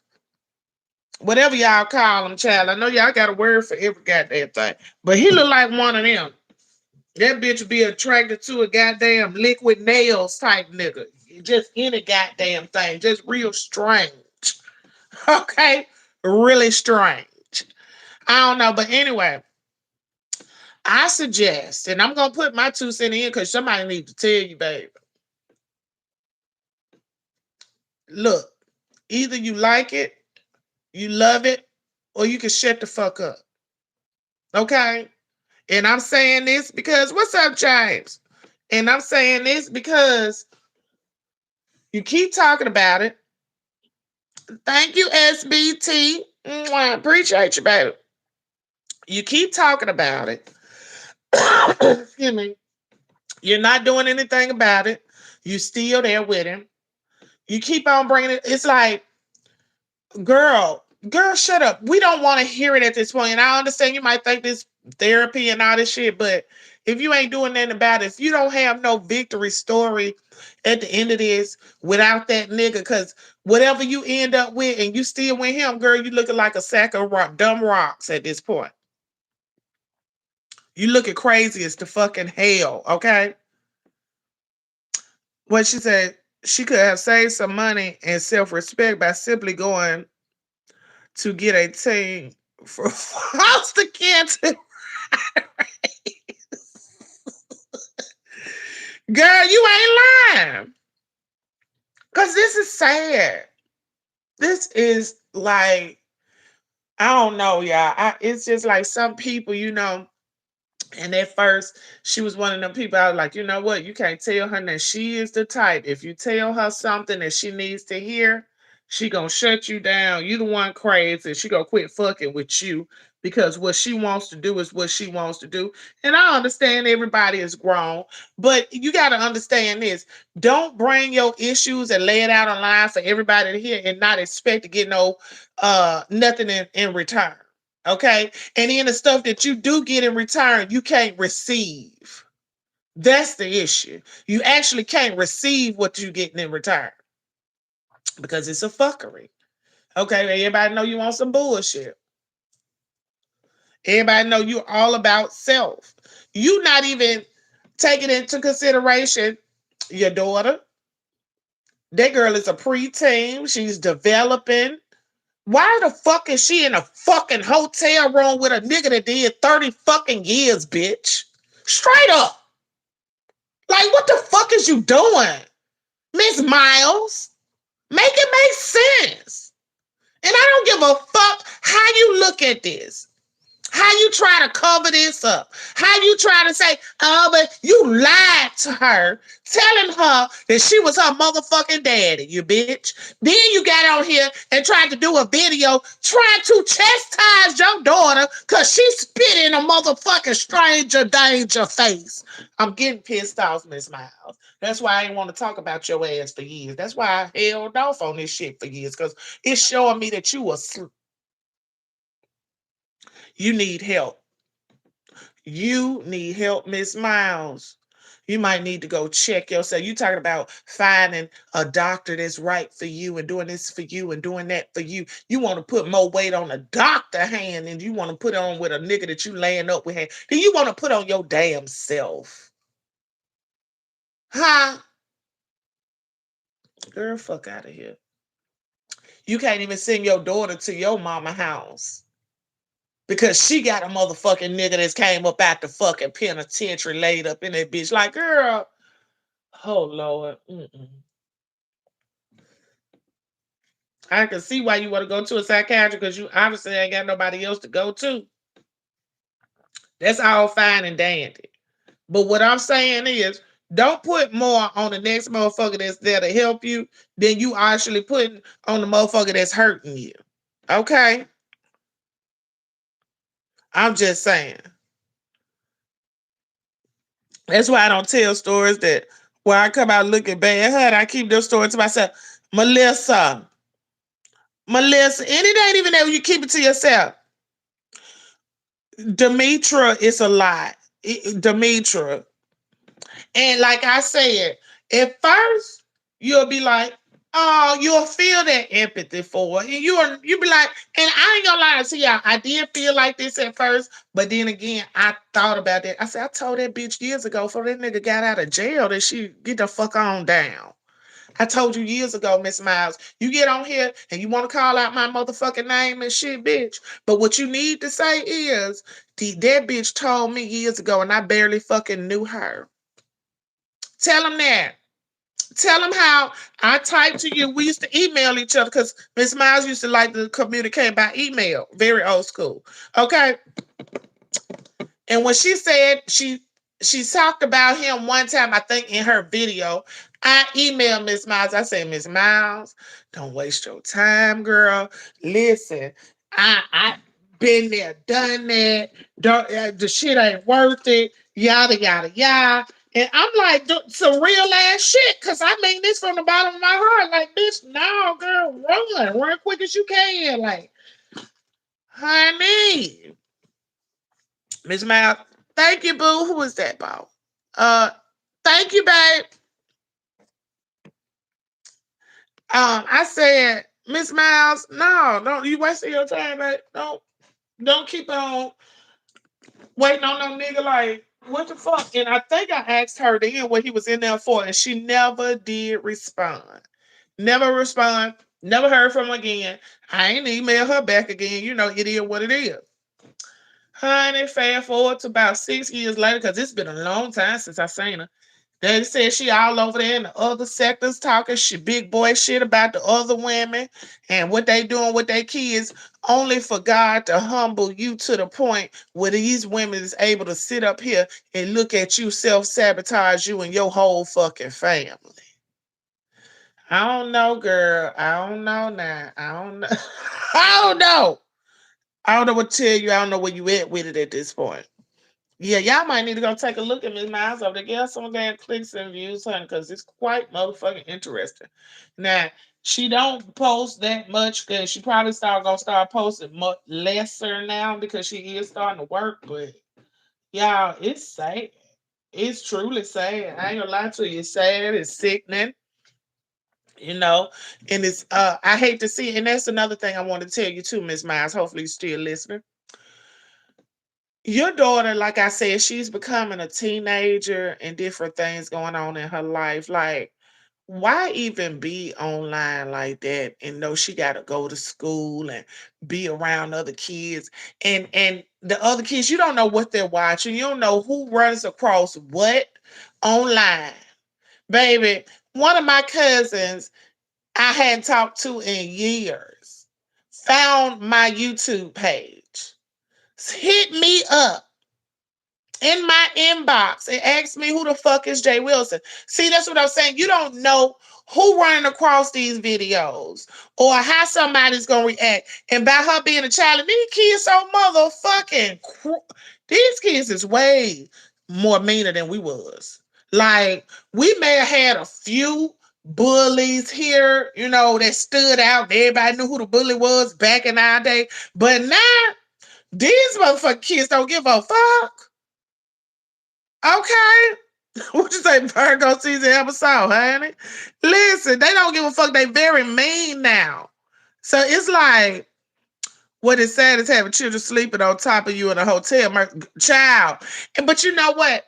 Speaker 1: Whatever y'all call him, child. I know y'all got a word for every goddamn thing. But he look like one of them. That bitch be attracted to a goddamn liquid nails type nigga. Just any goddamn thing. Just real strange. Okay? Really strange. I don't know. But anyway, I suggest, and I'm gonna put my 2 cents in because somebody needs to tell you, baby. Look, either you like it, you love it, or you can shut the fuck up. Okay? And I'm saying this because what's up, James? And I'm saying this because you keep talking about it. Thank you, SBT. Mwah, appreciate you, baby. You keep talking about it. Excuse me. You're not doing anything about it. You still there with him. You keep on bringing it. It's like, girl, shut up. We don't want to hear it at this point. And I understand you might think this therapy and all this shit, but if you ain't doing nothing about it, if you don't have no victory story at the end of this without that nigga, because whatever you end up with and you still with him, girl, you looking like a sack of dumb rocks at this point. You looking crazy as the fucking hell, okay? What she said, she could have saved some money and self-respect by simply going to get a team for foster kids. Girl, you ain't lying. Because this is sad. This is like, I don't know, y'all. It's just like some people, and at first, she was one of them people. I was like, you know what? You can't tell her that she is the type. If you tell her something that she needs to hear, she gonna shut you down. You the one crazy. She gonna quit fucking with you because what she wants to do is what she wants to do. And I understand everybody is grown, but you gotta understand this. Don't bring your issues and lay it out online for everybody to hear and not expect to get no nothing in return. Okay. And then the stuff that you do get in return, you can't receive. That's the issue. You actually can't receive what you're getting in return because it's a fuckery. Okay. Everybody know you want some bullshit. Everybody know you're all about self. You not even taking into consideration your daughter. That girl is a preteen. She's developing. Why the fuck is she in a fucking hotel room with a nigga that did 30 fucking years, bitch? Straight up. Like, what the fuck is you doing? Miss Miles? Make it make sense. And I don't give a fuck how you look at this. How you try to cover this up? How you try to say, oh, but you lied to her, telling her that she was her motherfucking daddy, you bitch. Then you got on here and tried to do a video trying to chastise your daughter because she spit in a motherfucking stranger danger face. I'm getting pissed off, Miss Miles. That's why I didn't want to talk about your ass for years. That's why I held off on this shit for years because it's showing me that you need help. You need help, Miss Miles. You might need to go check yourself. You talking about finding a doctor that's right for you and doing this for you and doing that for you. You want to put more weight on a doctor hand than you want to put on with a nigga that you laying up with. Then you want to put on your damn self. Huh? Girl, fuck out of here. You can't even send your daughter to your mama house because she got a motherfucking nigga that's came up out the fucking penitentiary laid up in that bitch. Like, girl, oh Lord. Mm-mm. I can see why you want to go to a psychiatrist because you obviously ain't got nobody else to go to. That's all fine and dandy. But what I'm saying is, don't put more on the next motherfucker that's there to help you than you actually putting on the motherfucker that's hurting you. Okay? I'm just saying. That's why I don't tell stories that where I come out looking bad. Honey, I keep those stories to myself. Melissa, and it ain't even that you keep it to yourself. Demetra is a lot. Demetra. And like I said, at first you'll be like, oh, you'll feel that empathy for it. And you'll be like, and I ain't gonna lie to y'all, I did feel like this at first, but then again, I thought about that. I said, I told that bitch years ago before that nigga got out of jail that she get the fuck on down. I told you years ago, Miss Miles, you get on here and you want to call out my motherfucking name and shit, bitch. But what you need to say is, that bitch told me years ago and I barely fucking knew her. Tell him that. Tell him how I typed to you. We used to email each other because Miss Miles used to like to communicate by email. Very old school. Okay. And when she said she talked about him one time, I think in her video, I emailed Miss Miles. I said, Miss Miles, don't waste your time, girl. Listen, I been there, done that. Don't, the shit ain't worth it. Yada yada yada. And I'm like, some real ass shit, cause I mean this from the bottom of my heart. Like, bitch, no, girl, run quick as you can. Like, honey. Miss Miles, thank you, boo. Who is that, boo? Uh, thank you, babe. I said, Miss Miles, no, don't you wasting your time, babe. Don't keep on waiting on no nigga like what the fuck. And I think I asked her then what he was in there for, and she never did respond. Never respond. Never heard from her again. I ain't email her back again. You know, it is what it is. Honey, fast forward to about 6 years later, because it's been a long time since I seen her. They said she all over there in the other sectors talking shit, big boy shit about the other women and what they doing with their kids, only for God to humble you to the point where these women is able to sit up here and look at you, self-sabotage you and your whole fucking family. I don't know, girl. I don't know now. I don't know. I don't know. I don't know what to tell you. I don't know where you at with it at this point. Yeah, y'all might need to go take a look at Miss Miles over there. Get her some damn clicks and views, honey, because it's quite motherfucking interesting. Now, she don't post that much because she probably gonna start posting much lesser now because she is starting to work. But y'all, it's sad. It's truly sad. I ain't gonna lie to you. It's sad. It's sickening. You know, and it's I hate to see, and that's another thing I want to tell you too, Miss Miles. Hopefully, you're still listening. Your daughter, like I said, she's becoming a teenager and different things going on in her life. Like, why even be online like that and know she got to go to school and be around other kids and the other kids, you don't know what they're watching. You don't know who runs across what online. Baby, one of my cousins I hadn't talked to in years found my YouTube page, hit me up in my inbox and ask me who the fuck is Jay Wilson. See, that's what I'm saying. You don't know who running across these videos or how somebody's gonna react. And by her being a child, and these kids so motherfucking these kids is way more meaner than we was. Like, we may have had a few bullies here, you know, that stood out. Everybody knew who the bully was back in our day. But now these motherfucking kids don't give a fuck. Okay. What you say, Virgo season episode, honey? Listen, they don't give a fuck. They very mean now. So it's like, what is sad is having children sleeping on top of you in a hotel, child. But you know what?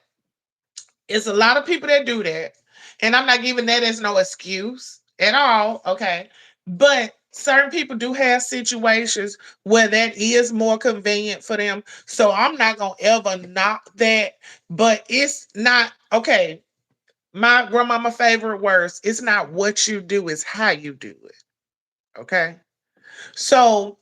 Speaker 1: It's a lot of people that do that. And I'm not giving that as no excuse at all. Okay. But certain people do have situations where that is more convenient for them. So I'm not going to ever knock that. But it's not, okay. My grandmama favorite words, it's not what you do, it's how you do it. Okay. So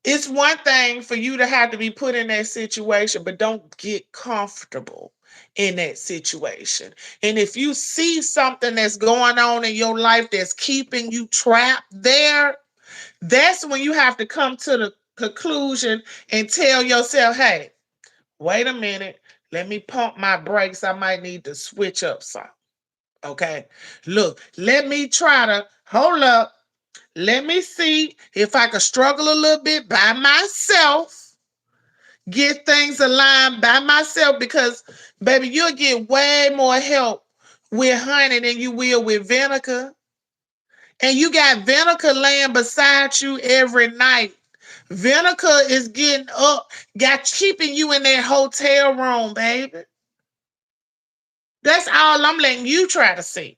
Speaker 1: it's one thing for you to have to be put in that situation, but don't get comfortable in that situation. And if you see something that's going on in your life that's keeping you trapped there, that's when you have to come to the conclusion and tell yourself, hey, wait a minute, let me pump my brakes. I might need to switch up something. Okay. Look, let me try to hold up. Let me see if I can struggle a little bit by myself, get things aligned by myself, because, baby, you'll get way more help with honey than you will with vinegar. And you got vinegar laying beside you every night. Vinegar is getting up, got keeping you in that hotel room, baby. That's all I'm letting you try to see.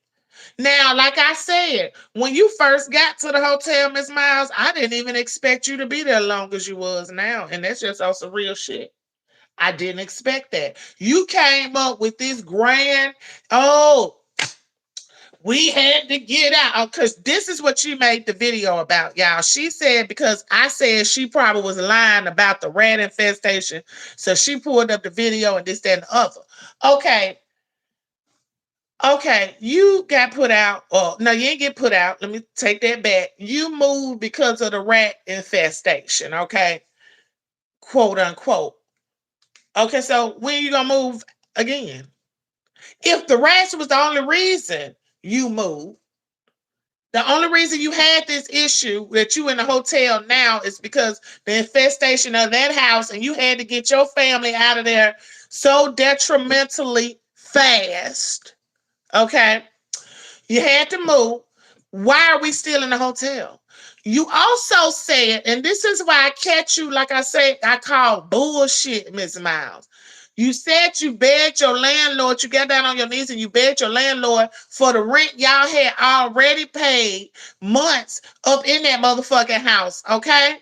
Speaker 1: Now, like I said, when you first got to the hotel, Miss Miles, I didn't even expect you to be there long as you was now. And that's just also real shit. I didn't expect that. You came up with this grand, oh, we had to get out because this is what she made the video about, y'all. She said because I said she probably was lying about the rat infestation. So she pulled up the video and this, that, and the other. Okay, okay, you got put out. Oh, no, you ain't get put out. Let me take that back. You moved because of the rat infestation, okay? Quote unquote. Okay, so when you gonna move again? If the rats was the only reason you moved, the only reason you had this issue that you in the hotel now is because the infestation of that house and you had to get your family out of there so detrimentally fast. Okay. You had to move. Why are we still in the hotel? You also said, and this is why I catch you, like I say, I call bullshit, Miss Miles. You said you begged your landlord, you got down on your knees and you begged your landlord for the rent y'all had already paid months up in that motherfucking house, okay?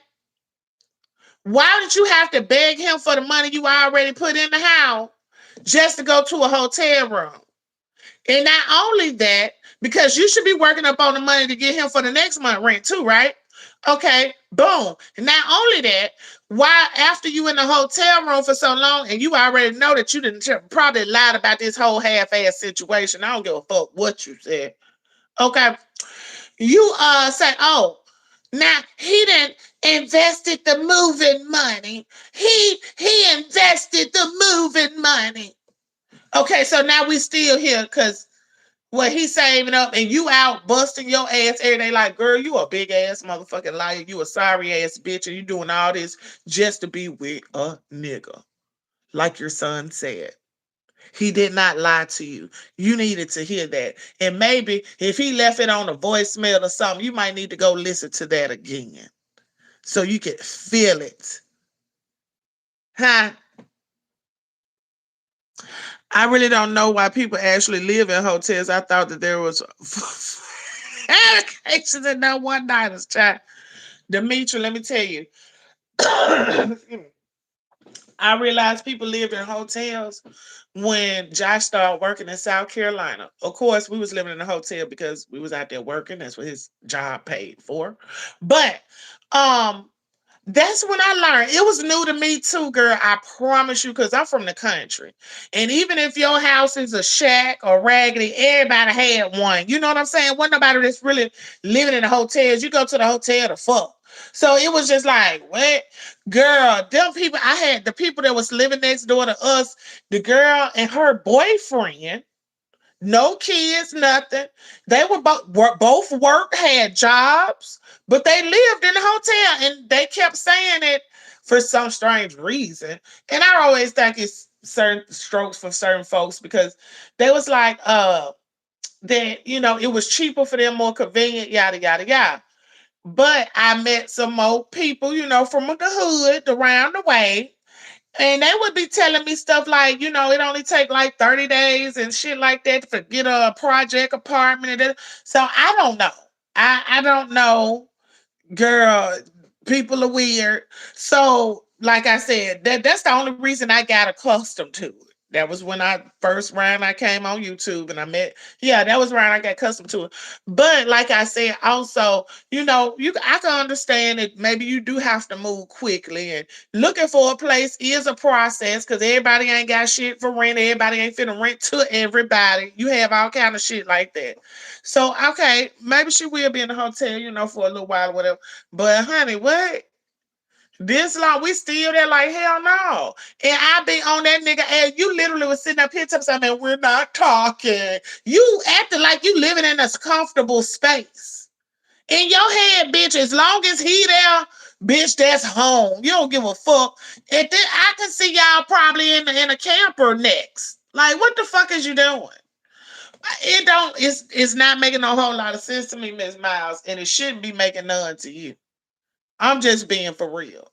Speaker 1: Why did you have to beg him for the money you already put in the house just to go to a hotel room? And not only that, because you should be working up on the money to get him for the next month rent too, right? Okay, boom. And not only that, why after you in the hotel room for so long and you already know that you didn't probably lied about this whole half-ass situation. I don't give a fuck what you said. Okay. You say, oh, now he didn't invested the moving money. He invested the moving money. Okay, so now we still here because what he saving up and you out busting your ass every day like, girl, you a big ass motherfucking liar. You a sorry ass bitch and you doing all this just to be with a nigga. Like your son said. He did not lie to you. You needed to hear that. And maybe if he left it on a voicemail or something, you might need to go listen to that again. So you can feel it. Huh? I really don't know why people actually live in hotels. I thought that there was allocations and no one nighters, child. Demetri, let me tell you. I realized people lived in hotels when Josh started working in South Carolina. Of course, we was living in a hotel because we was out there working. That's what his job paid for. But um that's when I learned. It was new to me too, girl. I promise you, because I'm from the country. And even if your house is a shack or raggedy, everybody had one. You know what I'm saying? Wasn't nobody that's really living in the hotels. You go to the hotel to fuck. So it was just like, what? Girl, them people, I had the people that was living next door to us, the girl and her boyfriend, no kids, nothing. They both worked, had jobs, but they lived in the hotel, and they kept saying it for some strange reason. And I always think it's certain strokes for certain folks because they was like, that it was cheaper for them, more convenient, yada yada yada. But I met some more people, from the hood around the way, and they would be telling me stuff like, it only take like 30 days and shit like that to get a project apartment. So I don't know. I don't know, girl. People are weird. So, like I said, that's the only reason I got accustomed to it. That was when I first round I came on YouTube and I met. Yeah, that was when I got accustomed to it. But like I said, also, I can understand that maybe you do have to move quickly, and looking for a place is a process because everybody ain't got shit for rent. Everybody ain't finna rent to everybody. You have all kind of shit like that. So okay, maybe she will be in the hotel, for a little while or whatever. But honey, what? This long, we still there like hell no. And I be on that nigga ass. You literally was sitting up here telling me, "Man, we're not talking." You acting like you living in a comfortable space. In your head, bitch, as long as he there, bitch, that's home. You don't give a fuck. And then I can see y'all probably in a camper next. Like, what the fuck is you doing? It's not making a whole lot of sense to me, Miss Miles, and it shouldn't be making none to you. I'm just being for real.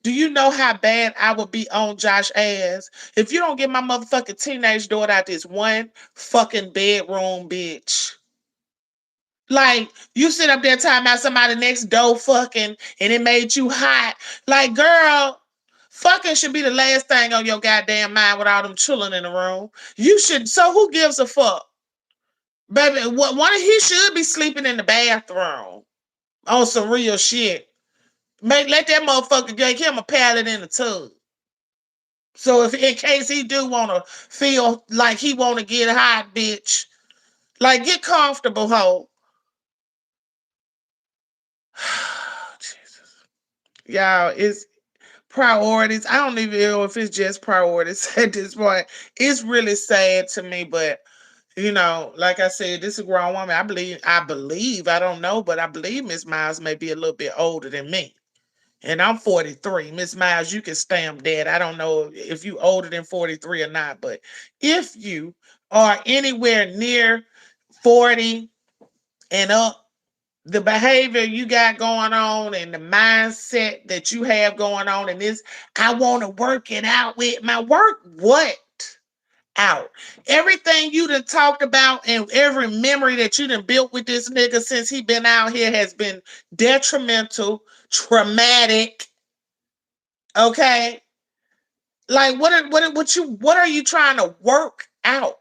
Speaker 1: Do you know how bad I would be on Josh ass if you don't get my motherfucking teenage daughter out this one fucking bedroom, bitch? Like, you sit up there talking about somebody next door fucking and it made you hot. Like, girl, fucking should be the last thing on your goddamn mind with all them children in the room. You should, so who gives a fuck? Baby, what one he should be sleeping in the bathroom on some real shit. Let that motherfucker get him a pallet in the tub. So if in case he do wanna feel like he wanna get hot, bitch, like get comfortable, ho. Jesus. Y'all, it's priorities. I don't even know if it's just priorities at this point. It's really sad to me, but like I said, this is a grown woman. I believe, I don't know, but I believe Miss Miles may be a little bit older than me. And I'm 43. Miss Miles, you can stamp that. I don't know if you older than 43 or not, but if you are anywhere near 40 and up, the behavior you got going on and the mindset that you have going on and this, I want to work it out with my work. What? Out. Everything you done talked about and every memory that you done built with this nigga since he been out here has been detrimental, traumatic. Okay. Like what are you trying to work out?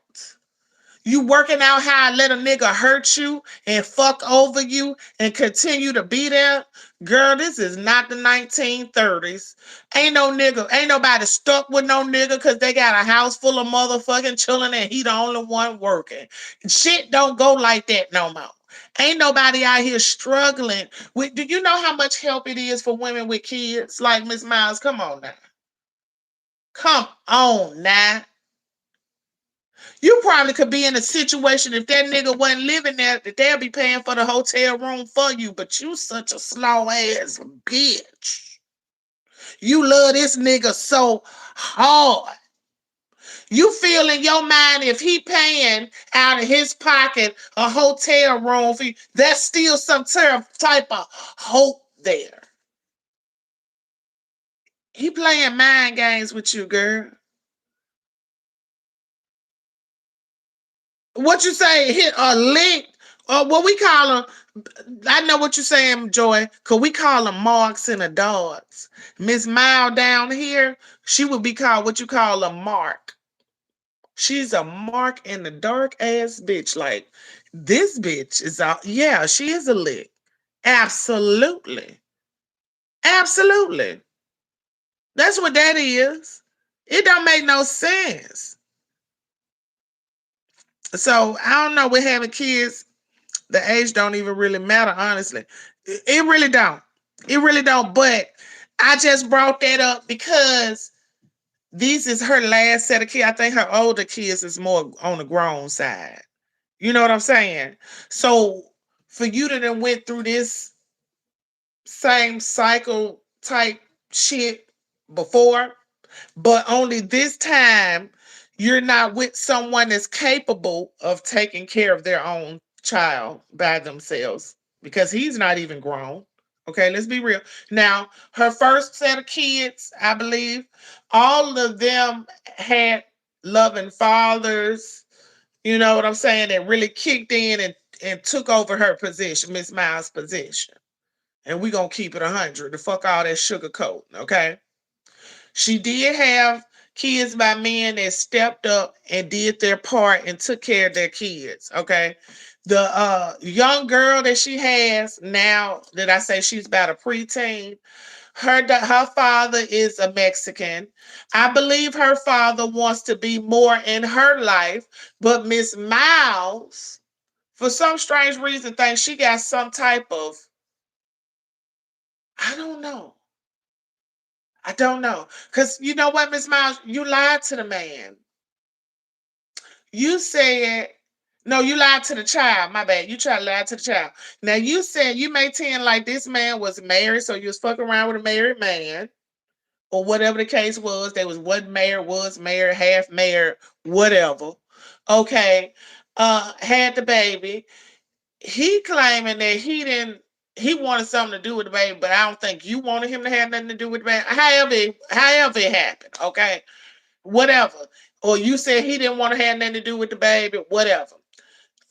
Speaker 1: You working out how I let a nigga hurt you and fuck over you and continue to be there? Girl, this is not the 1930s. Ain't nobody stuck with no nigga because they got a house full of motherfucking children and he the only one working. Shit don't go like that no more. Ain't nobody out here struggling with. Do you know how much help it is for women with kids? Like Miss Miles, come on now. Come on now. You probably could be in a situation if that nigga wasn't living there that they'll be paying for the hotel room for you, but you such a slow ass bitch. You love this nigga so hard. You feel in your mind if he paying out of his pocket a hotel room for you, there's still some type of hope there. He playing mind games with you, girl. What you say? Hit a lick? Or what we call them? I know what you're saying, Joy, because we call them marks and the dogs. Miss Mile down here, she would be called what you call a mark. She's a mark and a dark ass bitch. Like, this bitch is out. Yeah, she is a lick. Absolutely. Absolutely. That's what that is. It don't make no sense. So I don't know with having kids, the age don't even really matter, honestly. It really don't. It really don't. But I just brought that up because this is her last set of kids. I think her older kids is more on the grown side. You know what I'm saying? So for you to then went through this same cycle type shit before, but only this time you're not with someone that's capable of taking care of their own child by themselves because he's not even grown. Okay, let's be real. Now, her first set of kids, I believe, all of them had loving fathers, you know what I'm saying, that really kicked in and took over her position, Miss Miles' position. And we're going to keep it 100. The fuck all that sugar coat, okay? She did have kids by men that stepped up and did their part and took care of their kids. Okay. The young girl that she has now, that I say she's about a preteen, her father is a Mexican. I believe her father wants to be more in her life, but Miss Miles, for some strange reason, thinks she got some type of, I don't know. I don't know. Because you know what, Miss Miles, you lied to the man. You said, no, you lied to the child. My bad. You tried to lie to the child. Now you said you maintain like this man was married, so you was fucking around with a married man, or whatever the case was. They wasn't married, was married, half married, whatever. Okay. Had the baby. He claiming that he wanted something to do with the baby, but I don't think you wanted him to have nothing to do with the baby. However it happened, okay? Whatever. Or you said he didn't want to have nothing to do with the baby, whatever.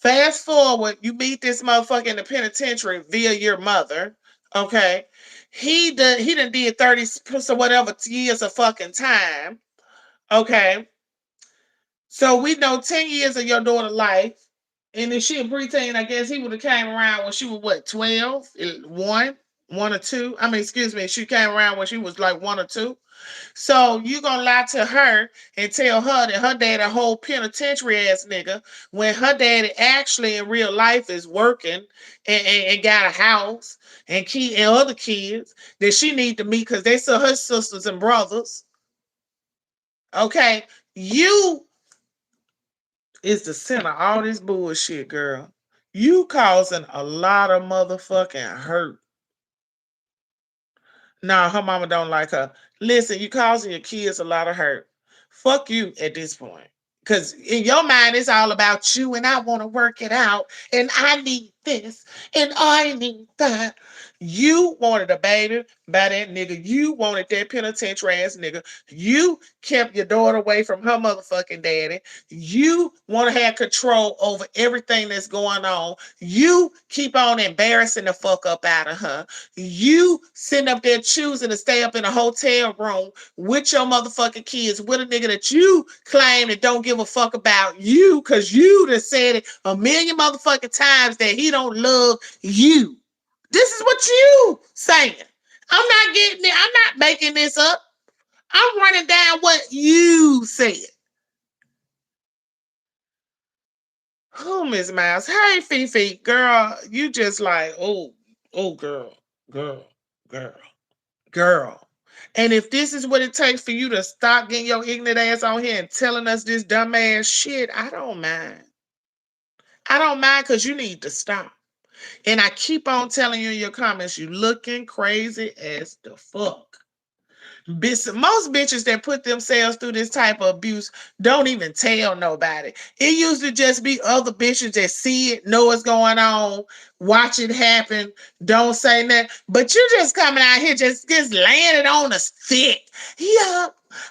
Speaker 1: Fast forward, you meet this motherfucker in the penitentiary via your mother. Okay. He done did 30 so whatever years of fucking time. Okay. So we know 10 years of your daughter's life. And if she a preteen, I guess he would have came around when she was what, 12? One or two? I mean, excuse me, she came around when she was like one or two. So you gonna lie to her and tell her that her dad a whole penitentiary ass nigga when her daddy actually in real life is working and got a house and other kids that she need to meet because they still her sisters and brothers. Okay. You is the center of all this bullshit, girl. You causing a lot of motherfucking hurt. Nah, her mama don't like her. Listen, you causing your kids a lot of hurt. Fuck you at this point. Because in your mind, it's all about you, and I want to work it out, and I need this, and I need that. You wanted a baby by that nigga. You wanted that penitentiary ass nigga. You kept your daughter away from her motherfucking daddy. You want to have control over everything that's going on. You keep on embarrassing the fuck up out of her. You sitting up there choosing to stay up in a hotel room with your motherfucking kids with a nigga that you claim that don't give a fuck about you because you done said it a million motherfucking times that he don't love you. This is what you saying. I'm not getting it. I'm not making this up. I'm running down what you said. Oh, Miss Miles. Hey, Fifi. Girl, you just like, oh, girl, girl, girl. Girl. And if this is what it takes for you to stop getting your ignorant ass on here and telling us this dumbass shit, I don't mind. I don't mind because you need to stop. And I keep on telling you in your comments, you looking crazy as the fuck. Most bitches that put themselves through this type of abuse don't even tell nobody. It usually just be other bitches that see it, know what's going on, watch it happen, don't say nothing. But you just coming out here just laying it on us thick. Yeah,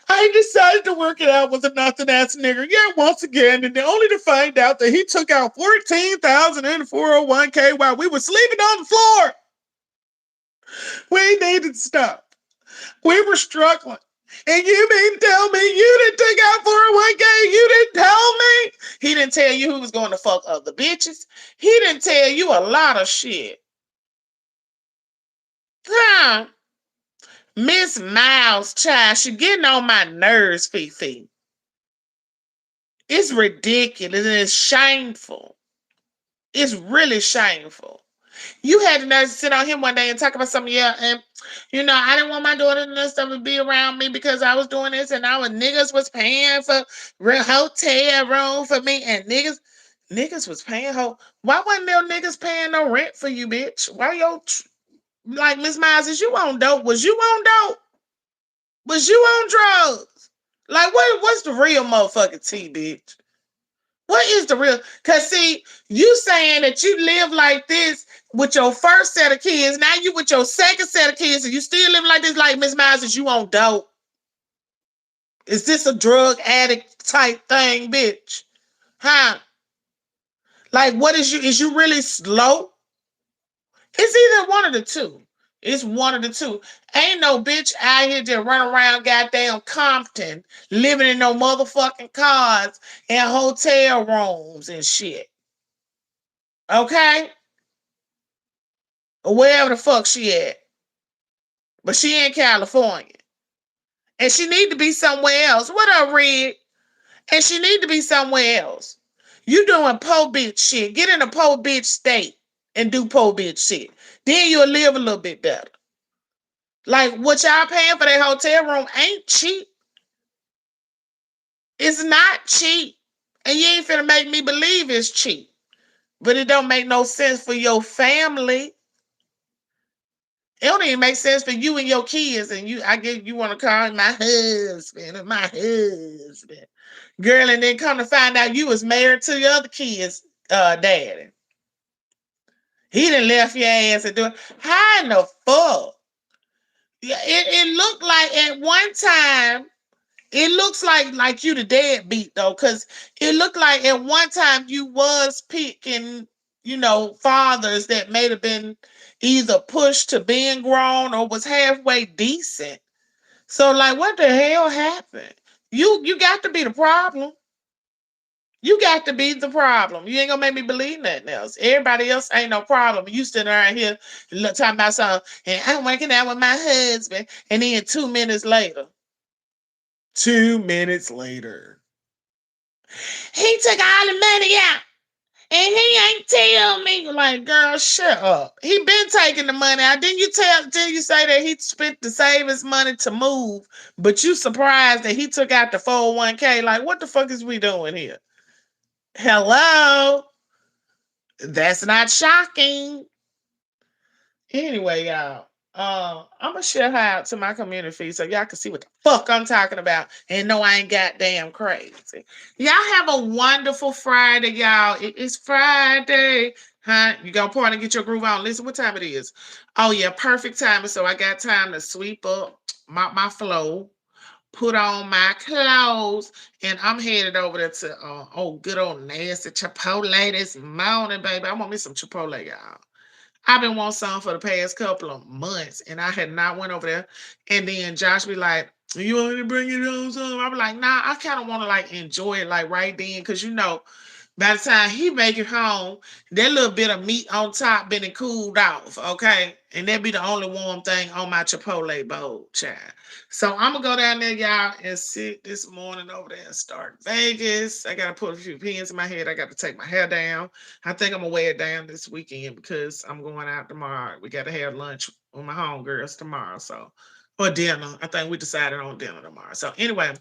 Speaker 1: I decided to work it out with a nothing ass nigger. Yeah, once again, and only to find out that he took out 14,000 in the 401k while we were sleeping on the floor. We needed to stop. We were struggling. And you mean tell me you didn't take out 401k? You didn't tell me? He didn't tell you who was going to fuck other bitches. He didn't tell you a lot of shit. Huh? Miss Miles, child, she getting on my nerves, Fifi. It's ridiculous and it's shameful. It's really shameful. You had the nerve to sit on him one day and talk about something, yeah, and I didn't want my daughter and stuff to be around me because I was doing this and niggas was paying for hotel room for me and niggas was paying why wasn't there niggas paying no rent for you, bitch? Why like Miss Miles, is you on dope? Was you on dope? Was you on drugs? Like what's the real motherfucking tea, bitch? What is the real? Because, see, you saying that you live like this with your first set of kids. Now you with your second set of kids and you still living like this, like Miss Miles, is you on dope? Is this a drug addict type thing, bitch? Huh? Like, what is you really slow? It's either one of the two. It's one of the two. Ain't no bitch out here just run around goddamn Compton living in no motherfucking cars and hotel rooms and shit. Okay? Or wherever the fuck she at. But she in California. And she need to be somewhere else. What up, Red? And she need to be somewhere else. You doing po bitch shit. Get in a po bitch state and do po bitch shit. Then you'll live a little bit better. Like what y'all paying for that hotel room ain't cheap. It's not cheap. And you ain't finna make me believe it's cheap. But it don't make no sense for your family. It don't even make sense for you and your kids. And I guess you want to call him my husband. Girl, and then come to find out you was married to your other kids' daddy. He done left your ass and do it. How in the fuck? Yeah, it looked like at one time It looks like you the deadbeat though, because it looked like at one time you was picking, fathers that may have been either pushed to being grown or was halfway decent. So like, what the hell happened? You got to be the problem. You got to be the problem. You ain't gonna make me believe nothing else. Everybody else ain't no problem. You sitting around here talking about something, and I'm working out with my husband, and then 2 minutes later, 2 minutes later, he took all the money out. And he ain't tell me, like, girl, shut up. He been taking the money out. Didn't you say that he spent to save his money to move, but you surprised that he took out the 401k? Like, what the fuck is we doing here? Hello? That's not shocking. Anyway, y'all, I'm gonna share her out to my community feed so y'all can see what the fuck I'm talking about and know I ain't goddamn crazy. Y'all have a wonderful Friday, y'all. It is Friday, huh? You gonna party and get your groove on. Listen, what time it is? Oh yeah, perfect timing. So I got time to sweep up my flow, put on my clothes, and I'm headed over there to good old nasty Chipotle this morning, baby. I want me some Chipotle, y'all. I've been wanting some for the past couple of months, and I had not went over there. And then Josh be like, "You want me to bring it on some?" I be like, "Nah, I kind of want to like enjoy it like right then, because by the time he make it home, that little bit of meat on top been cooled off, okay? And that be the only warm thing on my Chipotle bowl, child. So I'm gonna go down there, y'all, and sit this morning over there and start Vegas. I gotta put a few pins in my head. I got to take my hair down. I think I'm gonna wear it down this weekend because I'm going out tomorrow. We gotta have lunch with my homegirls tomorrow, or dinner. I think we decided on dinner tomorrow. So anyway.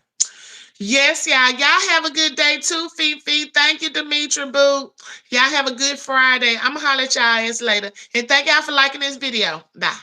Speaker 1: Yes, y'all. Y'all have a good day too, Fifi. Thank you, Demetra Boo. Y'all have a good Friday. I'm gonna holler at y'all ass later. And thank y'all for liking this video. Bye.